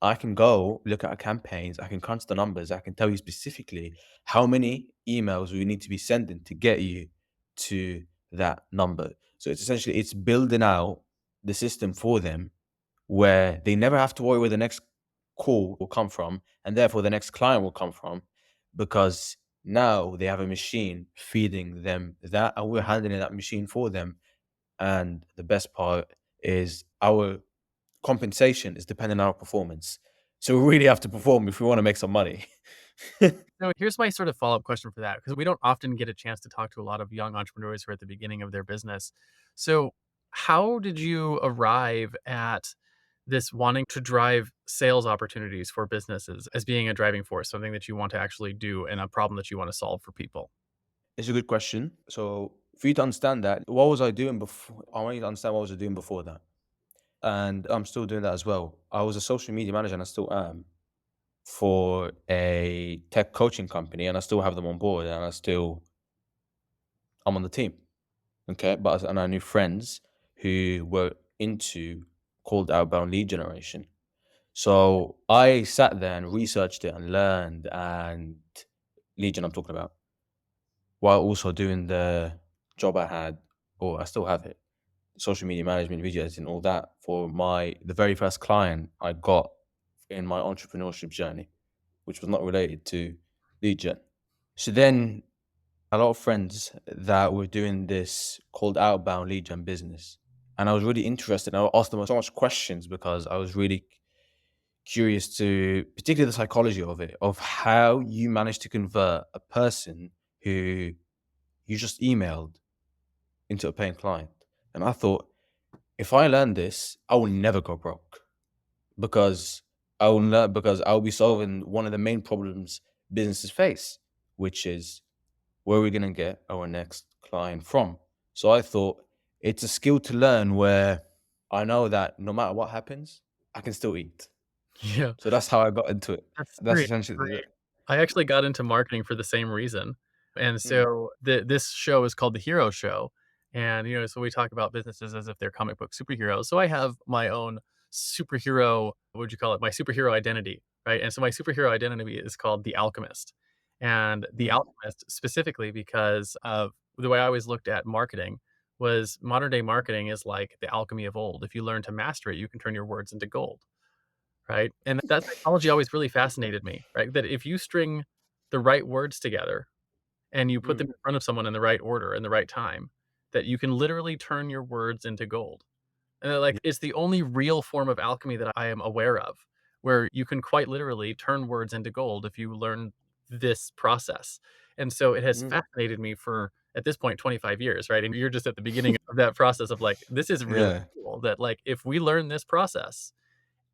I can go look at our campaigns. I can crunch the numbers. I can tell you specifically how many emails we need to be sending to get you to that number. So it's essentially it's building out the system for them where they never have to worry where the next call will come from and therefore the next client will come from because now they have a machine feeding them that and we're handling that machine for them. And the best part is our compensation is dependent on our performance. So we really have to perform if we want to make some money. So here's my sort of follow-up question for that, because we don't often get a chance to talk to a lot of young entrepreneurs who are at the beginning of their business. So how did you arrive at this wanting to drive sales opportunities for businesses as being a driving force, something that you want to actually do and a problem that you want to solve for people? It's a good question. So for you to understand that, what was I doing before? I want you to understand what was I doing before that. And I'm still doing that as well. I was a social media manager and I still am for a tech coaching company and I still have them on board and I'm on the team. Okay. And I knew friends who were into cold outbound lead generation. So I sat there and researched it and learned and Legion I'm talking about, while also doing the job I had, or I still have it, social media management, video editing, all that for the very first client I got in my entrepreneurship journey, which was not related to lead gen. So then a lot of friends that were doing this called outbound lead gen business. and I was really interested. I asked them so much questions because I was really curious to, particularly the psychology of it, of how you manage to convert a person who you just emailed into a paying client. And I thought, if I learn this, I will never go broke because because I'll be solving one of the main problems businesses face, which is where are we going to get our next client from? So I thought it's a skill to learn where I know that no matter what happens, I can still eat. Yeah. So that's how I got into it. That's That's great, essentially great. it. I actually got into marketing for the same reason, and Mm, so this show is called The Hero Show, and, so we talk about businesses as if they're comic book superheroes. So I have my own superhero, what would you call it? My superhero identity, right? And so my superhero identity is called The Alchemist, and The mm, Alchemist specifically because of the way I always looked at marketing was modern day marketing is like the alchemy of old. If you learn to master it, you can turn your words into gold. Right? And that psychology always really fascinated me, right? That if you string the right words together and you put them mm, in front of someone in the right order and the right time, that you can literally turn your words into gold. And like, yeah, it's the only real form of alchemy that I am aware of, where you can quite literally turn words into gold if you learn this process. And so it has mm, fascinated me for, at this point, 25 years, right? And you're just at the beginning of that process of like, this is really yeah, cool that like, if we learn this process,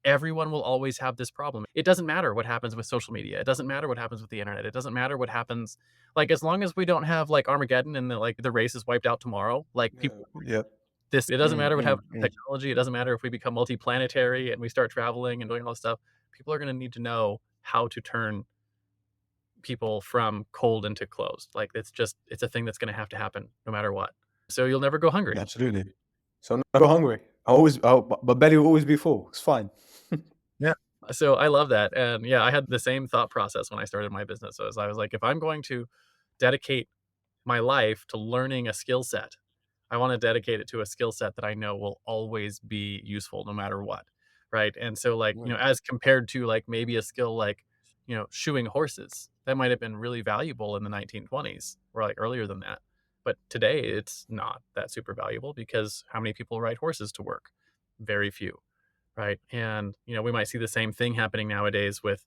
everyone will always have this problem. It doesn't matter what happens with social media. It doesn't matter what happens with the internet. It doesn't matter what happens, like, as long as we don't have, like, Armageddon and the race is wiped out tomorrow, like, yeah, people yeah. this it doesn't matter what happens with Mm. technology. It doesn't matter if we become multiplanetary and we start traveling and doing all this stuff. People are gonna need to know how to turn people from cold into closed. Like, it's a thing that's gonna have to happen no matter what. So you'll never go hungry. Absolutely. So I'm never hungry. I always, my belly will always be full. It's fine. Yeah. So I love that, and yeah, I had the same thought process when I started my business. So I was like, if I'm going to dedicate my life to learning a skill set, I want to dedicate it to a skill set that I know will always be useful no matter what. Right. And so, like, Mm, as compared to like maybe a skill like, shoeing horses, that might have been really valuable in the 1920s or like earlier than that. But today it's not that super valuable because how many people ride horses to work? Very few. Right. And, we might see the same thing happening nowadays with,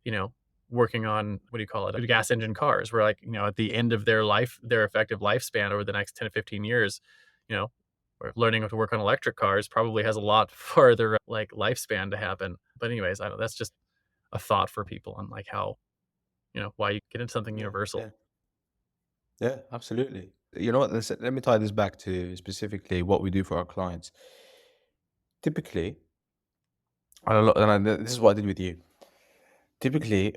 you know, working on what do you call it? Gas engine cars, where like, at the end of their life, their effective lifespan over the next 10 to 15 years, you know, or learning to work on electric cars probably has a lot farther like lifespan to happen. But anyways, I don't that's just a thought for people on like how, why you get into something yeah, universal. yeah, yeah, absolutely. You know what? Let me tie this back to specifically what we do for our clients. Typically, this is what I did with you. Typically,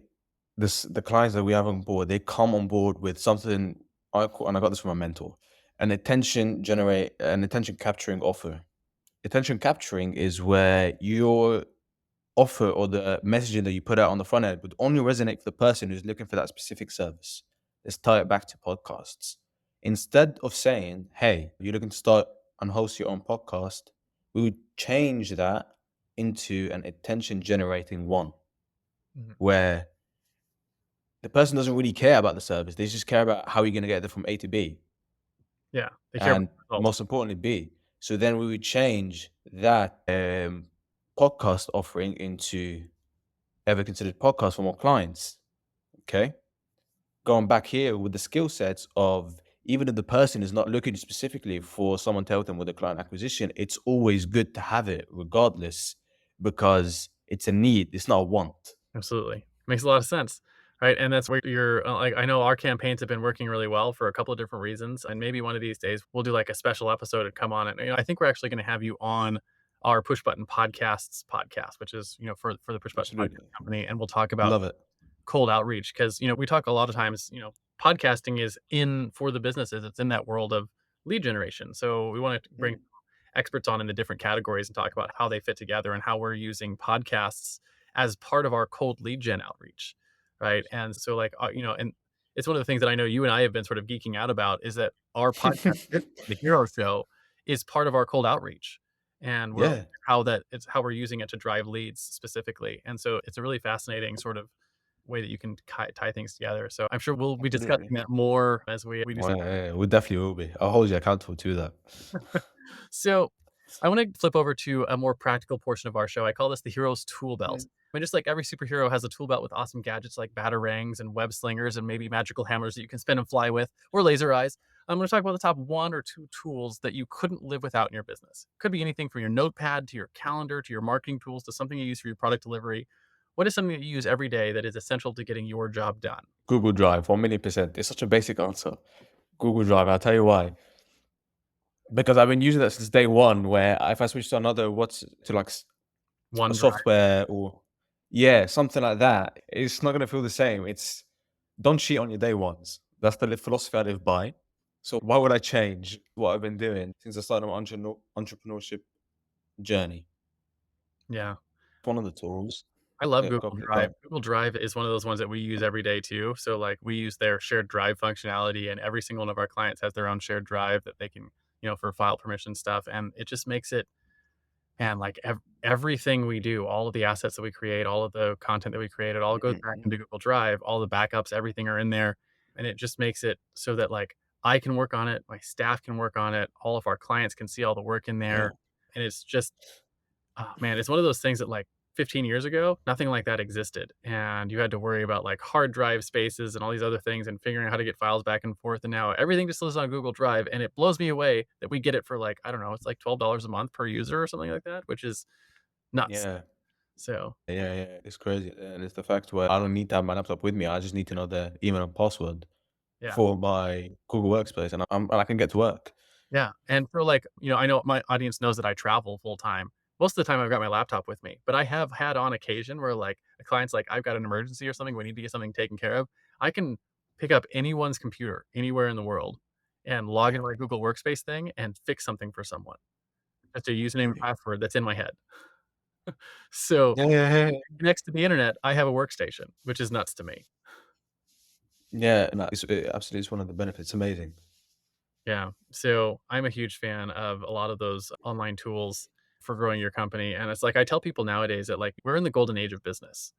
the clients that we have on board, they come on board with something and I got this from a mentor, an attention capturing offer. Attention capturing is where your offer or the messaging that you put out on the front end would only resonate with the person who's looking for that specific service. Let's tie it back to podcasts. Instead of saying, hey, you're looking to start and host your own podcast, we would change that into an attention generating one Mhm. where the person doesn't really care about the service. They just care about how you're going to get there from A to B. Yeah. They care about And the result. most importantly, B. So then we would change that podcast offering into ever considered podcast for more clients. Okay. Going back here with the skill sets of even if the person is not looking specifically for someone to help them with a client acquisition, it's always good to have it regardless because it's a need, it's not a want. Absolutely. Makes a lot of sense, right? And that's where you're like, I know our campaigns have been working really well for a couple of different reasons. And maybe one of these days we'll do like a special episode and come on it. I think we're actually going to have you on our Push Button Podcasts podcast, which is, for the Push Button Podcast Absolutely. Company. And we'll talk about Love it. cold outreach because, we talk a lot of times, podcasting is in for the businesses. It's in that world of lead generation. So we want to bring Mm, experts on in the different categories and talk about how they fit together and how we're using podcasts as part of our cold lead gen outreach, right? And so, like, and it's one of the things that I know you and I have been sort of geeking out about is that our podcast, the Hero Show, is part of our cold outreach, and yeah, it's how we're using it to drive leads specifically. And so, it's a really fascinating sort of way that you can tie things together. So I'm sure we'll be absolutely. discussing that more as we do Well, some. yeah, we definitely will be. I'll hold you accountable to that. So I want to flip over to a more practical portion of our show. I call this the hero's tool belt. Mm. I mean, just like every superhero has a tool belt with awesome gadgets like batarangs and web slingers and maybe magical hammers that you can spin and fly with, or laser eyes. I'm going to talk about the top one or two tools that you couldn't live without in your business. Could be anything from your notepad to your calendar to your marketing tools to something you use for your product delivery. What is something that you use every day that is essential to getting your job done? Google Drive, 1,000,000%. It's such a basic answer. Google Drive, I'll tell you why. Because I've been using that since day one, where if I switch to another, to like a OneDrive. software or yeah, something like that, it's not gonna feel the same. It's don't cheat on your day ones. That's the philosophy I live by. So why would I change what I've been doing since I started my entrepreneurship journey? Yeah. One of the tools. I love Yeah, Google go for it, Drive. go. Google Drive is one of those ones that we use every day too. So like we use their shared drive functionality and every single one of our clients has their own shared drive that they can, for file permission stuff. And it just makes it, and like everything we do, all of the assets that we create, all of the content that we create, it all goes Mhm, back mhm. into Google Drive. All the backups, everything are in there. And it just makes it so that like I can work on it, my staff can work on it, all of our clients can see all the work in Yeah. there. And it's just, oh, man, it's one of those things that like 15 years ago, nothing like that existed. And you had to worry about like hard drive spaces and all these other things and figuring out how to get files back and forth. And now everything just lives on Google Drive. And it blows me away that we get it for like, I don't know, it's like $12 a month per user or something like that, which is nuts. Yeah. So Yeah, yeah, it's crazy, and it's the fact where I don't need to have my laptop with me. I just need to know the email and password yeah. for my Google Workspace, and I can get to work. Yeah, and for like, I know my audience knows that I travel full time. Most of the time I've got my laptop with me, but I have had on occasion where like a client's like, I've got an emergency or something, we need to get something taken care of. I can pick up anyone's computer anywhere in the world and log into my Google Workspace thing and fix something for someone. That's a username and password that's in my head. So Yeah, yeah, yeah, yeah. next to the internet, I have a workstation, which is nuts to me. Yeah, no, it absolutely is one of the benefits. Amazing. Yeah. So I'm a huge fan of a lot of those online tools for growing your company. And it's like I tell people nowadays that like we're in the golden age of business,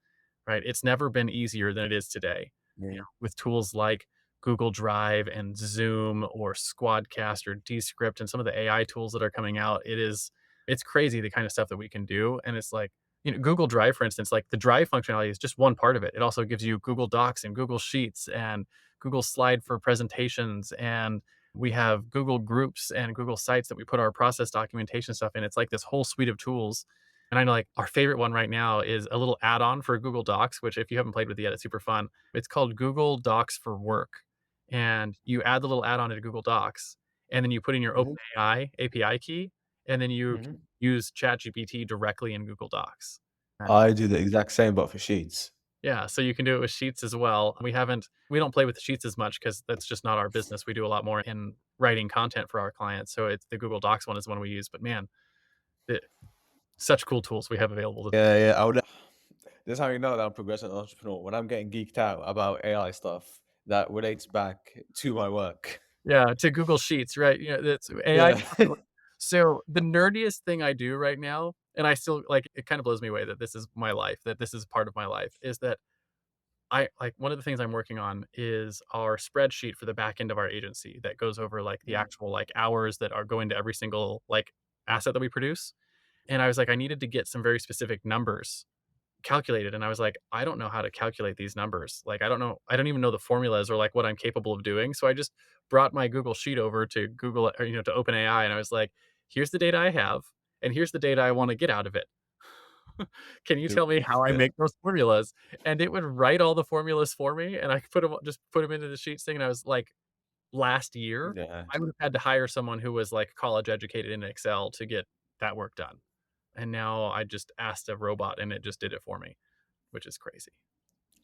right? It's never been easier than it is today. Yeah. With tools like Google Drive and Zoom or Squadcast or Descript and some of the AI tools that are coming out, it's crazy the kind of stuff that we can do. And it's like, Google Drive, for instance, like the Drive functionality is just one part of it. It also gives you Google Docs and Google Sheets and Google Slide for presentations, and we have Google Groups and Google Sites that we put our process documentation stuff in. It's like this whole suite of tools. And I know like our favorite one right now is a little add-on for Google Docs, which if you haven't played with it yet, it's super fun. It's called Google Docs for Work. And you add the little add-on to Google Docs, and then you put in your Mhm, OpenAI API key, and then you can mhm. use ChatGPT directly in Google Docs. I do the exact same, but for sheets. Yeah, so you can do it with Sheets as well. We don't play with the Sheets as much because that's just not our business. We do a lot more in writing content for our clients. So it's the Google Docs one is the one we use. But man, it, such cool tools we have available to. Yeah, yeah. I would. That's how you know that I'm progressing as an entrepreneur. When I'm getting geeked out about AI stuff that relates back to my work. Yeah, to Google Sheets, right? That's AI. Yeah. So the nerdiest thing I do right now, and I still like it kind of blows me away that this is my life, that this is part of my life, is that I like one of the things I'm working on is our spreadsheet for the back end of our agency that goes over like the Mm, actual like hours that are going to every single like asset that we produce. And I was like, I needed to get some very specific numbers calculated. And I was like, I don't know how to calculate these numbers. Like, I don't even know the formulas or like what I'm capable of doing. So I just brought my Google Sheet over to Google or, to OpenAI. And I was like, here's the data I have, and here's the data I want to get out of it. Can you do tell me how I yeah, make those formulas? And it would write all the formulas for me, and I could put them into the Sheets thing, and I was like, last year, yeah. I would have had to hire someone who was, like, college educated in Excel to get that work done. And now I just asked a robot, and it just did it for me, which is crazy.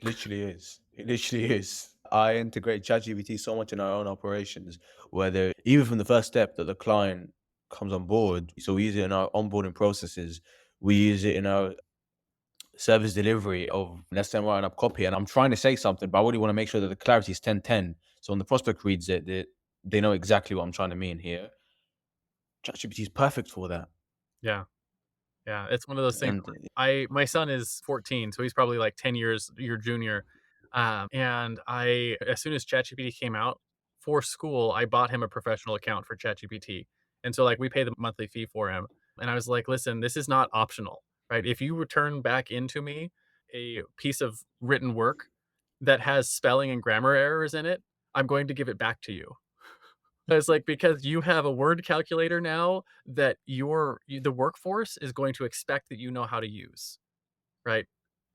Literally is. It literally is. I integrate ChatGPT so much in our own operations, whether even from the first step that the client comes on board. So we use it in our onboarding processes. We use it in our service delivery of let's say I'm writing up copy and I'm trying to say something, but I really want to make sure that the clarity is 10-10. So when the prospect reads it, they know exactly what I'm trying to mean here. ChatGPT is perfect for that. Yeah. Yeah, it's one of those things And where I my son is 14, so he's probably, like, 10 years your junior, and I as soon as ChatGPT came out, for school, I bought him a professional account for ChatGPT, And so like we pay the monthly fee for him. And I was like, listen, this is not optional, right? If you return back into me a piece of written work that has spelling and grammar errors in it, I'm going to give it back to you. It's like because you have a word calculator now that the workforce is going to expect that you know how to use. Right?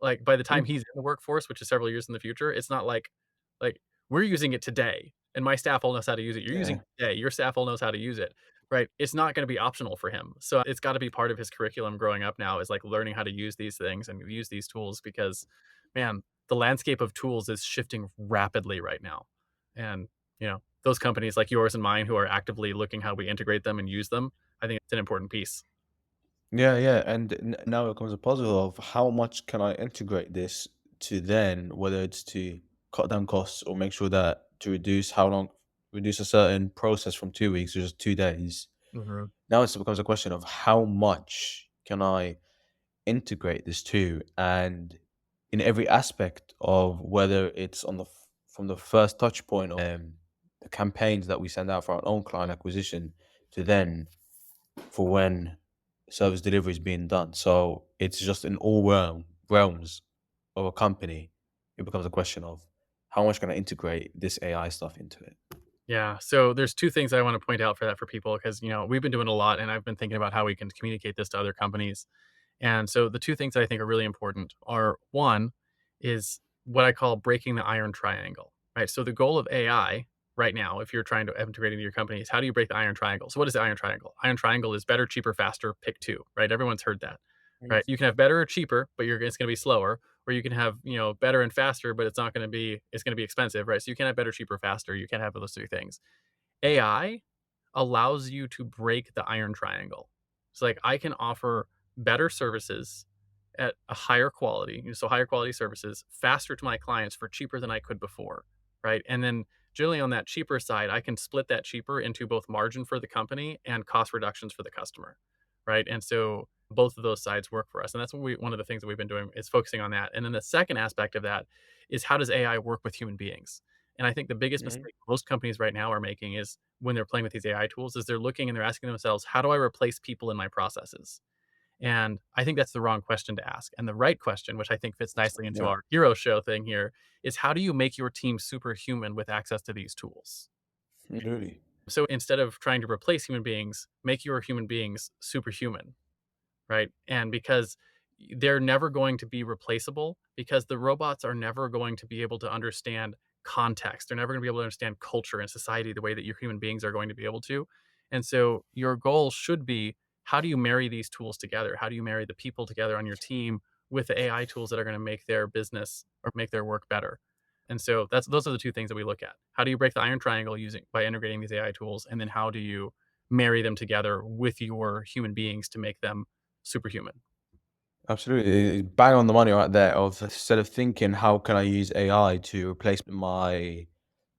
Like, by the time Mm, he's in the workforce, which is several years in the future, it's not like, we're using it today, and my staff all knows how to use it. You're using yeah. it today, your staff all knows how to use it, right? It's not gonna be optional for him. So, it's gotta be part of his curriculum growing up now is, like, learning how to use these things and use these tools because, man, the landscape of tools is shifting rapidly right now. And, those companies like yours and mine who are actively looking how we integrate them and use them, I think it's an important piece. Yeah, yeah, and now it comes a puzzle of how much can I integrate this to then, whether it's to cut down costs or make sure that to reduce how long, reduce a certain process from 2 weeks to just 2 days. Mhm. Now it becomes a question of how much can I integrate this to, and in every aspect of whether it's on from the first touch point of the campaigns that we send out for our own client acquisition to then for when service delivery is being done. So it's just in all realms of a company. It becomes a question of how much can I integrate this AI stuff into it. Yeah. So there's two things I want to point out for that for people because we've been doing a lot, and I've been thinking about how we can communicate this to other companies. And so the two things I think are really important are one is what I call breaking the iron triangle. Right. So the goal of AI right now, if you're trying to integrate into your company, is how do you break the iron triangle? So what is the iron triangle? Iron triangle is better, cheaper, faster. Pick two. Right. Everyone's heard that. Mm. Right. You can have better or cheaper, but it's going to be slower. Or you can have better and faster, but it's going to be expensive. Right. So you can have better, cheaper, faster. You can't have those three things. AI allows you to break the iron triangle. So like I can offer better services at a higher quality, so higher quality services faster to my clients for cheaper than I could before, right? And then generally on that cheaper side, I can split that cheaper into both margin for the company and cost reductions for the customer, right? And so both of those sides work for us. And that's one of the things that we've been doing is focusing on that. And then the second aspect of that is how does AI work with human beings? And I think the biggest Mhm. mistake most companies right now are making is when they're playing with these AI tools is they're looking and they're asking themselves, how do I replace people in my processes? And I think that's the wrong question to ask. And the right question, which I think fits nicely into Yeah, our hero show thing here, is how do you make your team superhuman with access to these tools? absolutely. So instead of trying to replace human beings, make your human beings superhuman, right? And because they're never going to be replaceable, because the robots are never going to be able to understand context. They're never going to be able to understand culture and society the way that your human beings are going to be able to. And so your goal should be how do you marry these tools together? How do you marry the people together on your team with the AI tools that are going to make their business or make their work better? And so those are the two things that we look at. How do you break the iron triangle using by integrating these AI tools? And then how do you marry them together with your human beings to make them superhuman? Absolutely. Bang on the money right there. Of instead of thinking how can I use AI to replace my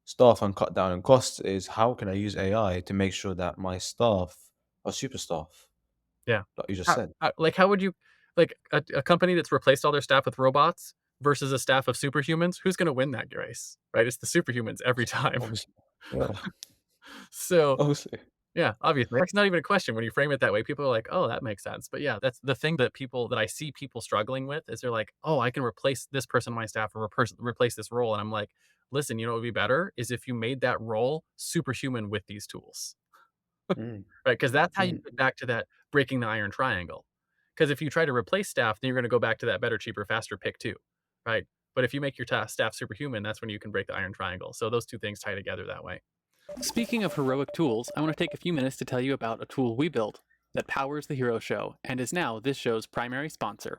staff and cut down on costs, is how can I use AI to make sure that my staff are super staff, Yeah. like you just How said. how would you like a company that's replaced all their staff with robots versus a staff of superhumans, who's gonna win that race, right? It's the superhumans every time. Obviously. Yeah, So, obviously. yeah, obviously, it's not even a question when you frame it that way. People are like, "Oh, that makes sense." But yeah, that's the thing that I see people struggling with is they're like, "Oh, I can replace this person on my staff or replace this role." And I'm like, "Listen, what would be better is if you made that role superhuman with these tools." Mm, Right, because that's how you mm. get back to that breaking the iron triangle. Because if you try to replace staff, then you're gonna go back to that better, cheaper, faster pick too, right? But if you make your staff superhuman, that's when you can break the iron triangle. So those two things tie together that way. Speaking of heroic tools, I want to take a few minutes to tell you about a tool we built that powers the Hero Show and is now this show's primary sponsor.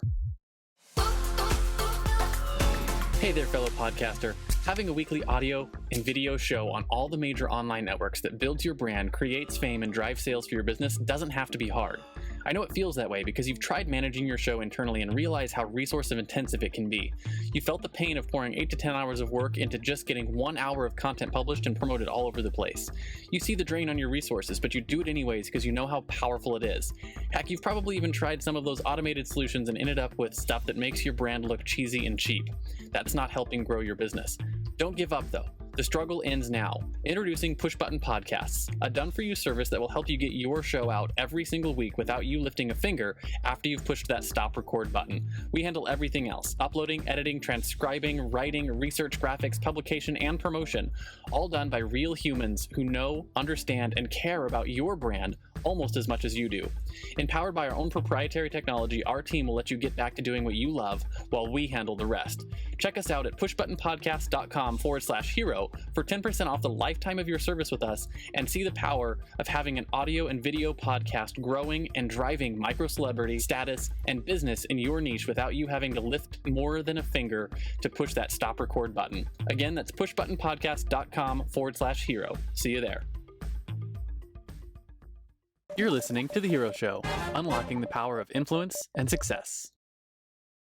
Hey there, fellow podcaster. Having a weekly audio and video show on all the major online networks that builds your brand, creates fame, and drives sales for your business doesn't have to be hard. I know it feels that way because you've tried managing your show internally and realize how resource intensive it can be. You felt the pain of pouring 8 to 10 hours of work into just getting 1 hour of content published and promoted all over the place. You see the drain on your resources, but you do it anyways because you know how powerful it is. Heck, you've probably even tried some of those automated solutions and ended up with stuff that makes your brand look cheesy and cheap. That's not helping grow your business. Don't give up though. The struggle ends now. Introducing Push Button Podcasts, a done-for-you service that will help you get your show out every single week without you lifting a finger after you've pushed that stop record button. We handle everything else: uploading, editing, transcribing, writing, research, graphics, publication, and promotion, all done by real humans who know, understand, and care about your brand almost as much as you do. Empowered by our own proprietary technology, our team will let you get back to doing what you love while we handle the rest. Check us out at pushbuttonpodcast.com/hero for 10% off the lifetime of your service with us, and see the power of having an audio and video podcast growing and driving micro celebrity status and business in your niche without you having to lift more than a finger to push that stop record button. Again, that's pushbuttonpodcast.com/hero. See you there. You're listening to The Hero Show, unlocking the power of influence and success.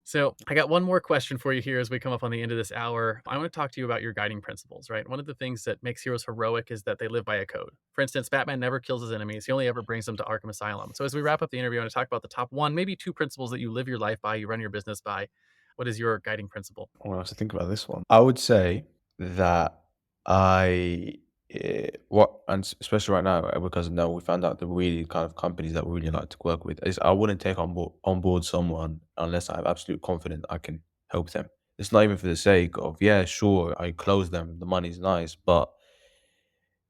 So I got one more question for you here as we come up on the end of this hour. I want to talk to you about your guiding principles, right? One of the things that makes heroes heroic is that they live by a code. For instance, Batman never kills his enemies. He only ever brings them to Arkham Asylum. So as we wrap up the interview, I want to talk about the top one, maybe two principles that you live your life by, you run your business by. What is your guiding principle? Well, I have to think about this one. I would say that especially right now, because now we found out the really kind of companies that we really like to work with, is I wouldn't take on board someone unless I have absolute confidence I can help them. It's not even for the sake of, yeah, sure, I close them, the money's nice, but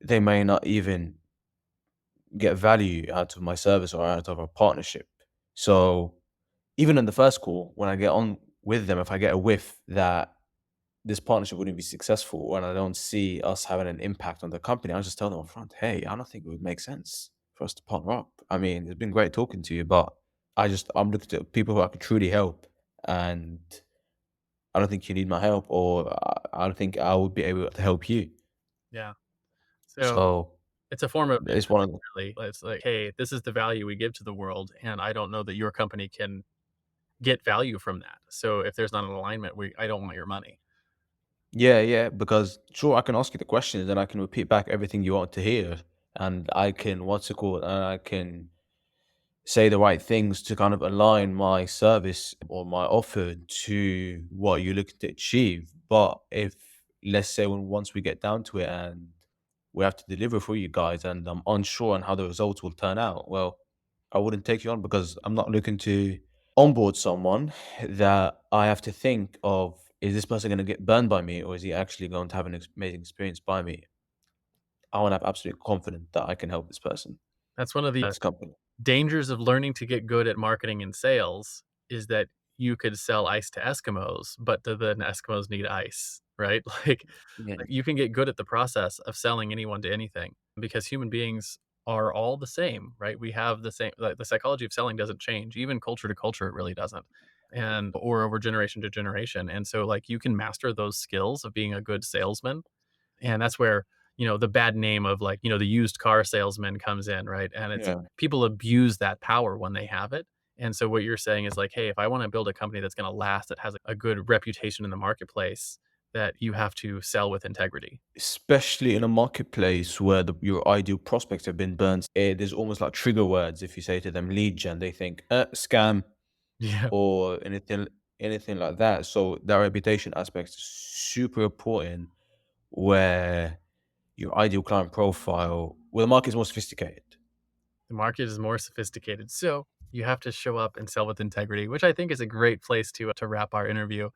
they may not even get value out of my service or out of a partnership. So even in the first call, when I get on with them, if I get a whiff that this partnership wouldn't be successful and I don't see us having an impact on the company, I'll just tell them up front, hey, I don't think it would make sense for us to partner up. I mean, it's been great talking to you, but I'm looking to people who I can truly help, and I don't think you need my help, or I don't think I would be able to help you. Yeah. So So it's a form of it's business, one of the, really. It's like, hey, this is the value we give to the world, and I don't know that your company can get value from that. So if there's not an alignment, I don't want your money. yeah, because sure, I can ask you the questions and I can repeat back everything you want to hear, and I can, what's it called, and I can say the right things to kind of align my service or my offer to what you're looking to achieve. But if, let's say, once we get down to it and we have to deliver for you guys and I'm unsure on how the results will turn out, well, I wouldn't take you on, because I'm not looking to onboard someone that I have to think of, is this person going to get burned by me, or is he actually going to have an amazing experience by me? I want to have absolute confidence that I can help this person, That's one of the this company. dangers of learning to get good at marketing and sales, is that you could sell ice to Eskimos, but do the Eskimos need ice, right? Yeah. Like you can get good at the process of selling anyone to anything, because human beings are all the same, right? We have the same, like the psychology of selling doesn't change, even culture to culture, it really doesn't. And or over generation to generation. And so like you can master those skills of being a good salesman, and that's where, the bad name of, like, the used car salesman comes in, right? And it's Yeah. people abuse that power when they have it. And so what you're saying is like, hey, if I want to build a company that's going to last, that has a good reputation in the marketplace, that you have to sell with integrity. Especially in a marketplace where your ideal prospects have been burnt, there's almost like trigger words. If you say to them lead gen, they think scam Yeah. or anything like that. So that reputation aspect is super important, where your ideal client profile, well, the market is more sophisticated. The market is more sophisticated. So you have to show up and sell with integrity, which I think is a great place to wrap our interview.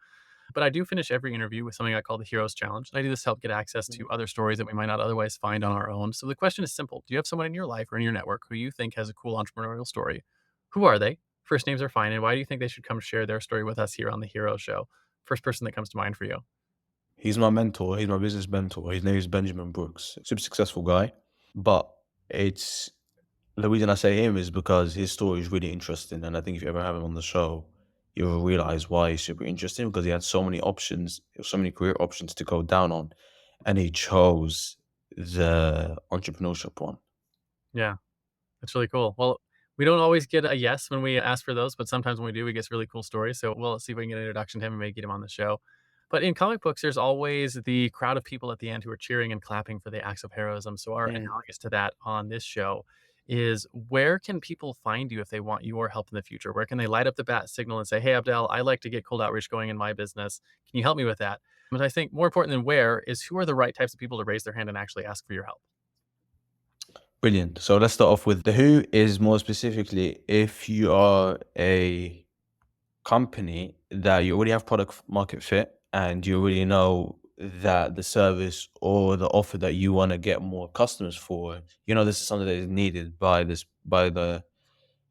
But I do finish every interview with something I call the Heroes Challenge. I do this to help get access Mhm. to other stories that we might not otherwise find on our own. So the question is simple: do you have someone in your life or in your network who you think has a cool entrepreneurial story? Who are they? First names are fine. And why do you think they should come share their story with us here on the Hero Show? First person that comes to mind for you. He's my mentor. He's my business mentor. His name is Benjamin Brooks. Super successful guy. But it's the reason I say him is because his story is really interesting. And I think if you ever have him on the show, you'll realize why he's super interesting, because he had so many options, so many career options to go down on. And he chose the entrepreneurship one. Yeah. That's really cool. Well, we don't always get a yes when we ask for those, but sometimes when we do, we get some really cool stories. So we'll see if we can get an introduction to him and maybe get him on the show. But in comic books, there's always the crowd of people at the end who are cheering and clapping for the acts of heroism. So our Mm. analogous to that on this show is, where can people find you if they want your help in the future? Where can they light up the bat signal and say, hey, Abdel, I like to get cold outreach going in my business. Can you help me with that? But I think more important than where is who are the right types of people to raise their hand and actually ask for your help. Brilliant. So let's start off with the who is more specifically if you are a company that you already have product market fit and you already know that the service or the offer that you want to get more customers for, this is something that is needed by the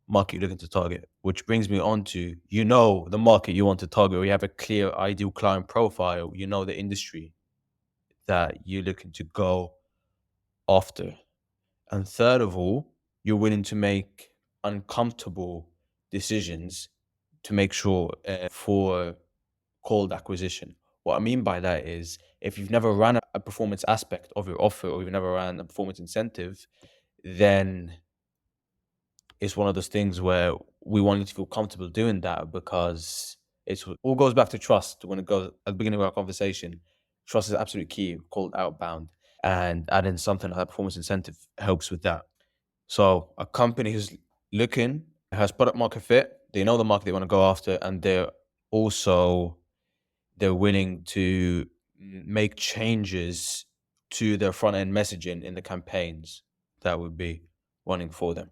market you're looking to target. Which brings me on to the market you want to target, or you have a clear ideal client profile, the industry that you're looking to go after. And third of all, you're willing to make uncomfortable decisions to make sure for cold acquisition. What I mean by that is if you've never ran a performance aspect of your offer or you've never ran a performance incentive, then it's one of those things where we want you to feel comfortable doing that because it all goes back to trust. When it goes at the beginning of our conversation, trust is absolutely key, called outbound. And adding something like a performance incentive helps with that. So a company who's looking has product market fit, they know the market they want to go after, and they're willing to make changes to their front end messaging in the campaigns that would be running for them.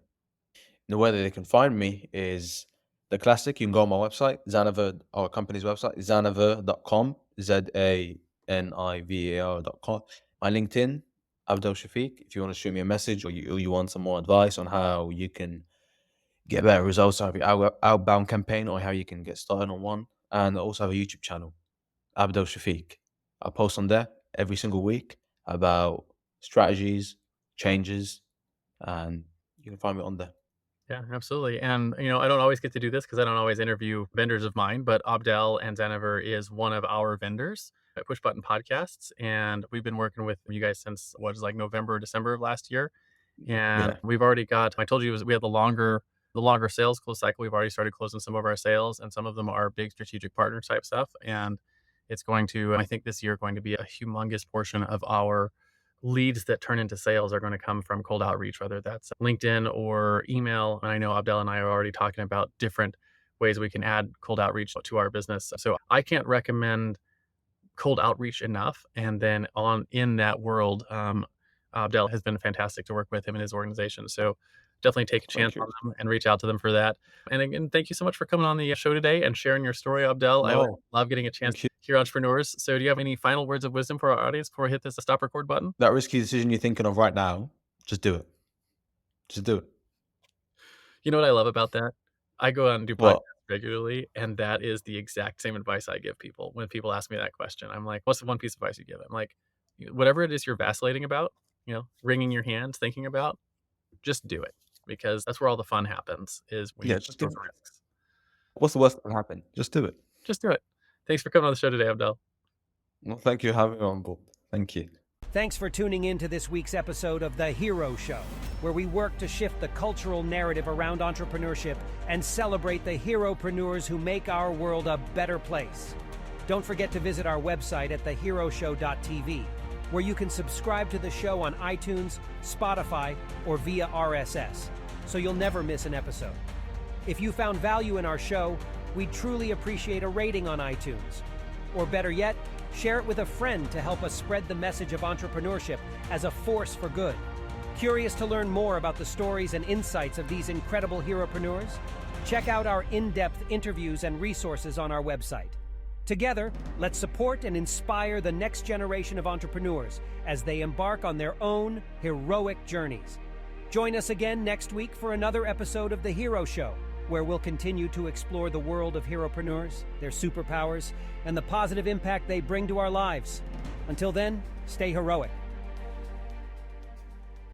The way that they can find me is the classic. You can go on my website, Zaniver, our company's website, zaniver.com, ZANIVAR.com. My LinkedIn, Abdel Shafik. If you want to shoot me a message or you want some more advice on how you can get better results out of your outbound campaign or how you can get started on one. And I also have a YouTube channel, Abdel Shafik. I post on there every single week about strategies, changes, and you can find me on there. Yeah, absolutely. And, I don't always get to do this because I don't always interview vendors of mine, but Abdel and Zaniver is one of our vendors at Push Button Podcasts. And we've been working with you guys since November, December of last year. And Yeah. we've already got, I told you, we have the longer sales close cycle. We've already started closing some of our sales, and some of them are big strategic partner type stuff. And it's going to, I think this year, going to be a humongous portion of our leads that turn into sales are going to come from cold outreach, whether that's LinkedIn or email. And I know Abdel and I are already talking about different ways we can add cold outreach to our business. So I can't recommend cold outreach enough. And then in that world, Abdel has been fantastic to work with him and his organization. So definitely take a chance Thank you. on them and reach out to them for that. And again, thank you so much for coming on the show today and sharing your story, Abdel. I always No, love getting a chance thank to you. hear entrepreneurs. So do you have any final words of wisdom for our audience before I hit this stop record button? That risky decision you're thinking of right now, just do it. Just do it. You know what I love about that? I go out and do podcasts What? regularly, and that is the exact same advice I give people. When people ask me that question, I'm like, "What's the one piece of advice you give?" I'm like, "Whatever it is you're vacillating about, wringing your hands, thinking about, just do it, because that's where all the fun happens, is when you Yeah, take just do those it. risks. What's the worst that can happen? Just do it. Just do it." Thanks for coming on the show today, Abdel. Well, thank you for having me on board. Thank you. Thanks for tuning in to this week's episode of The Hero Show, where we work to shift the cultural narrative around entrepreneurship and celebrate the heropreneurs who make our world a better place. Don't forget to visit our website at theheroshow.tv, where you can subscribe to the show on iTunes, Spotify, or via RSS, so you'll never miss an episode. If you found value in our show, we'd truly appreciate a rating on iTunes. Or better yet, share it with a friend to help us spread the message of entrepreneurship as a force for good. Curious to learn more about the stories and insights of these incredible heropreneurs? Check out our in-depth interviews and resources on our website. Together, let's support and inspire the next generation of entrepreneurs as they embark on their own heroic journeys. Join us again next week for another episode of The Hero Show, where we'll continue to explore the world of heropreneurs, their superpowers, and the positive impact they bring to our lives. Until then, stay heroic.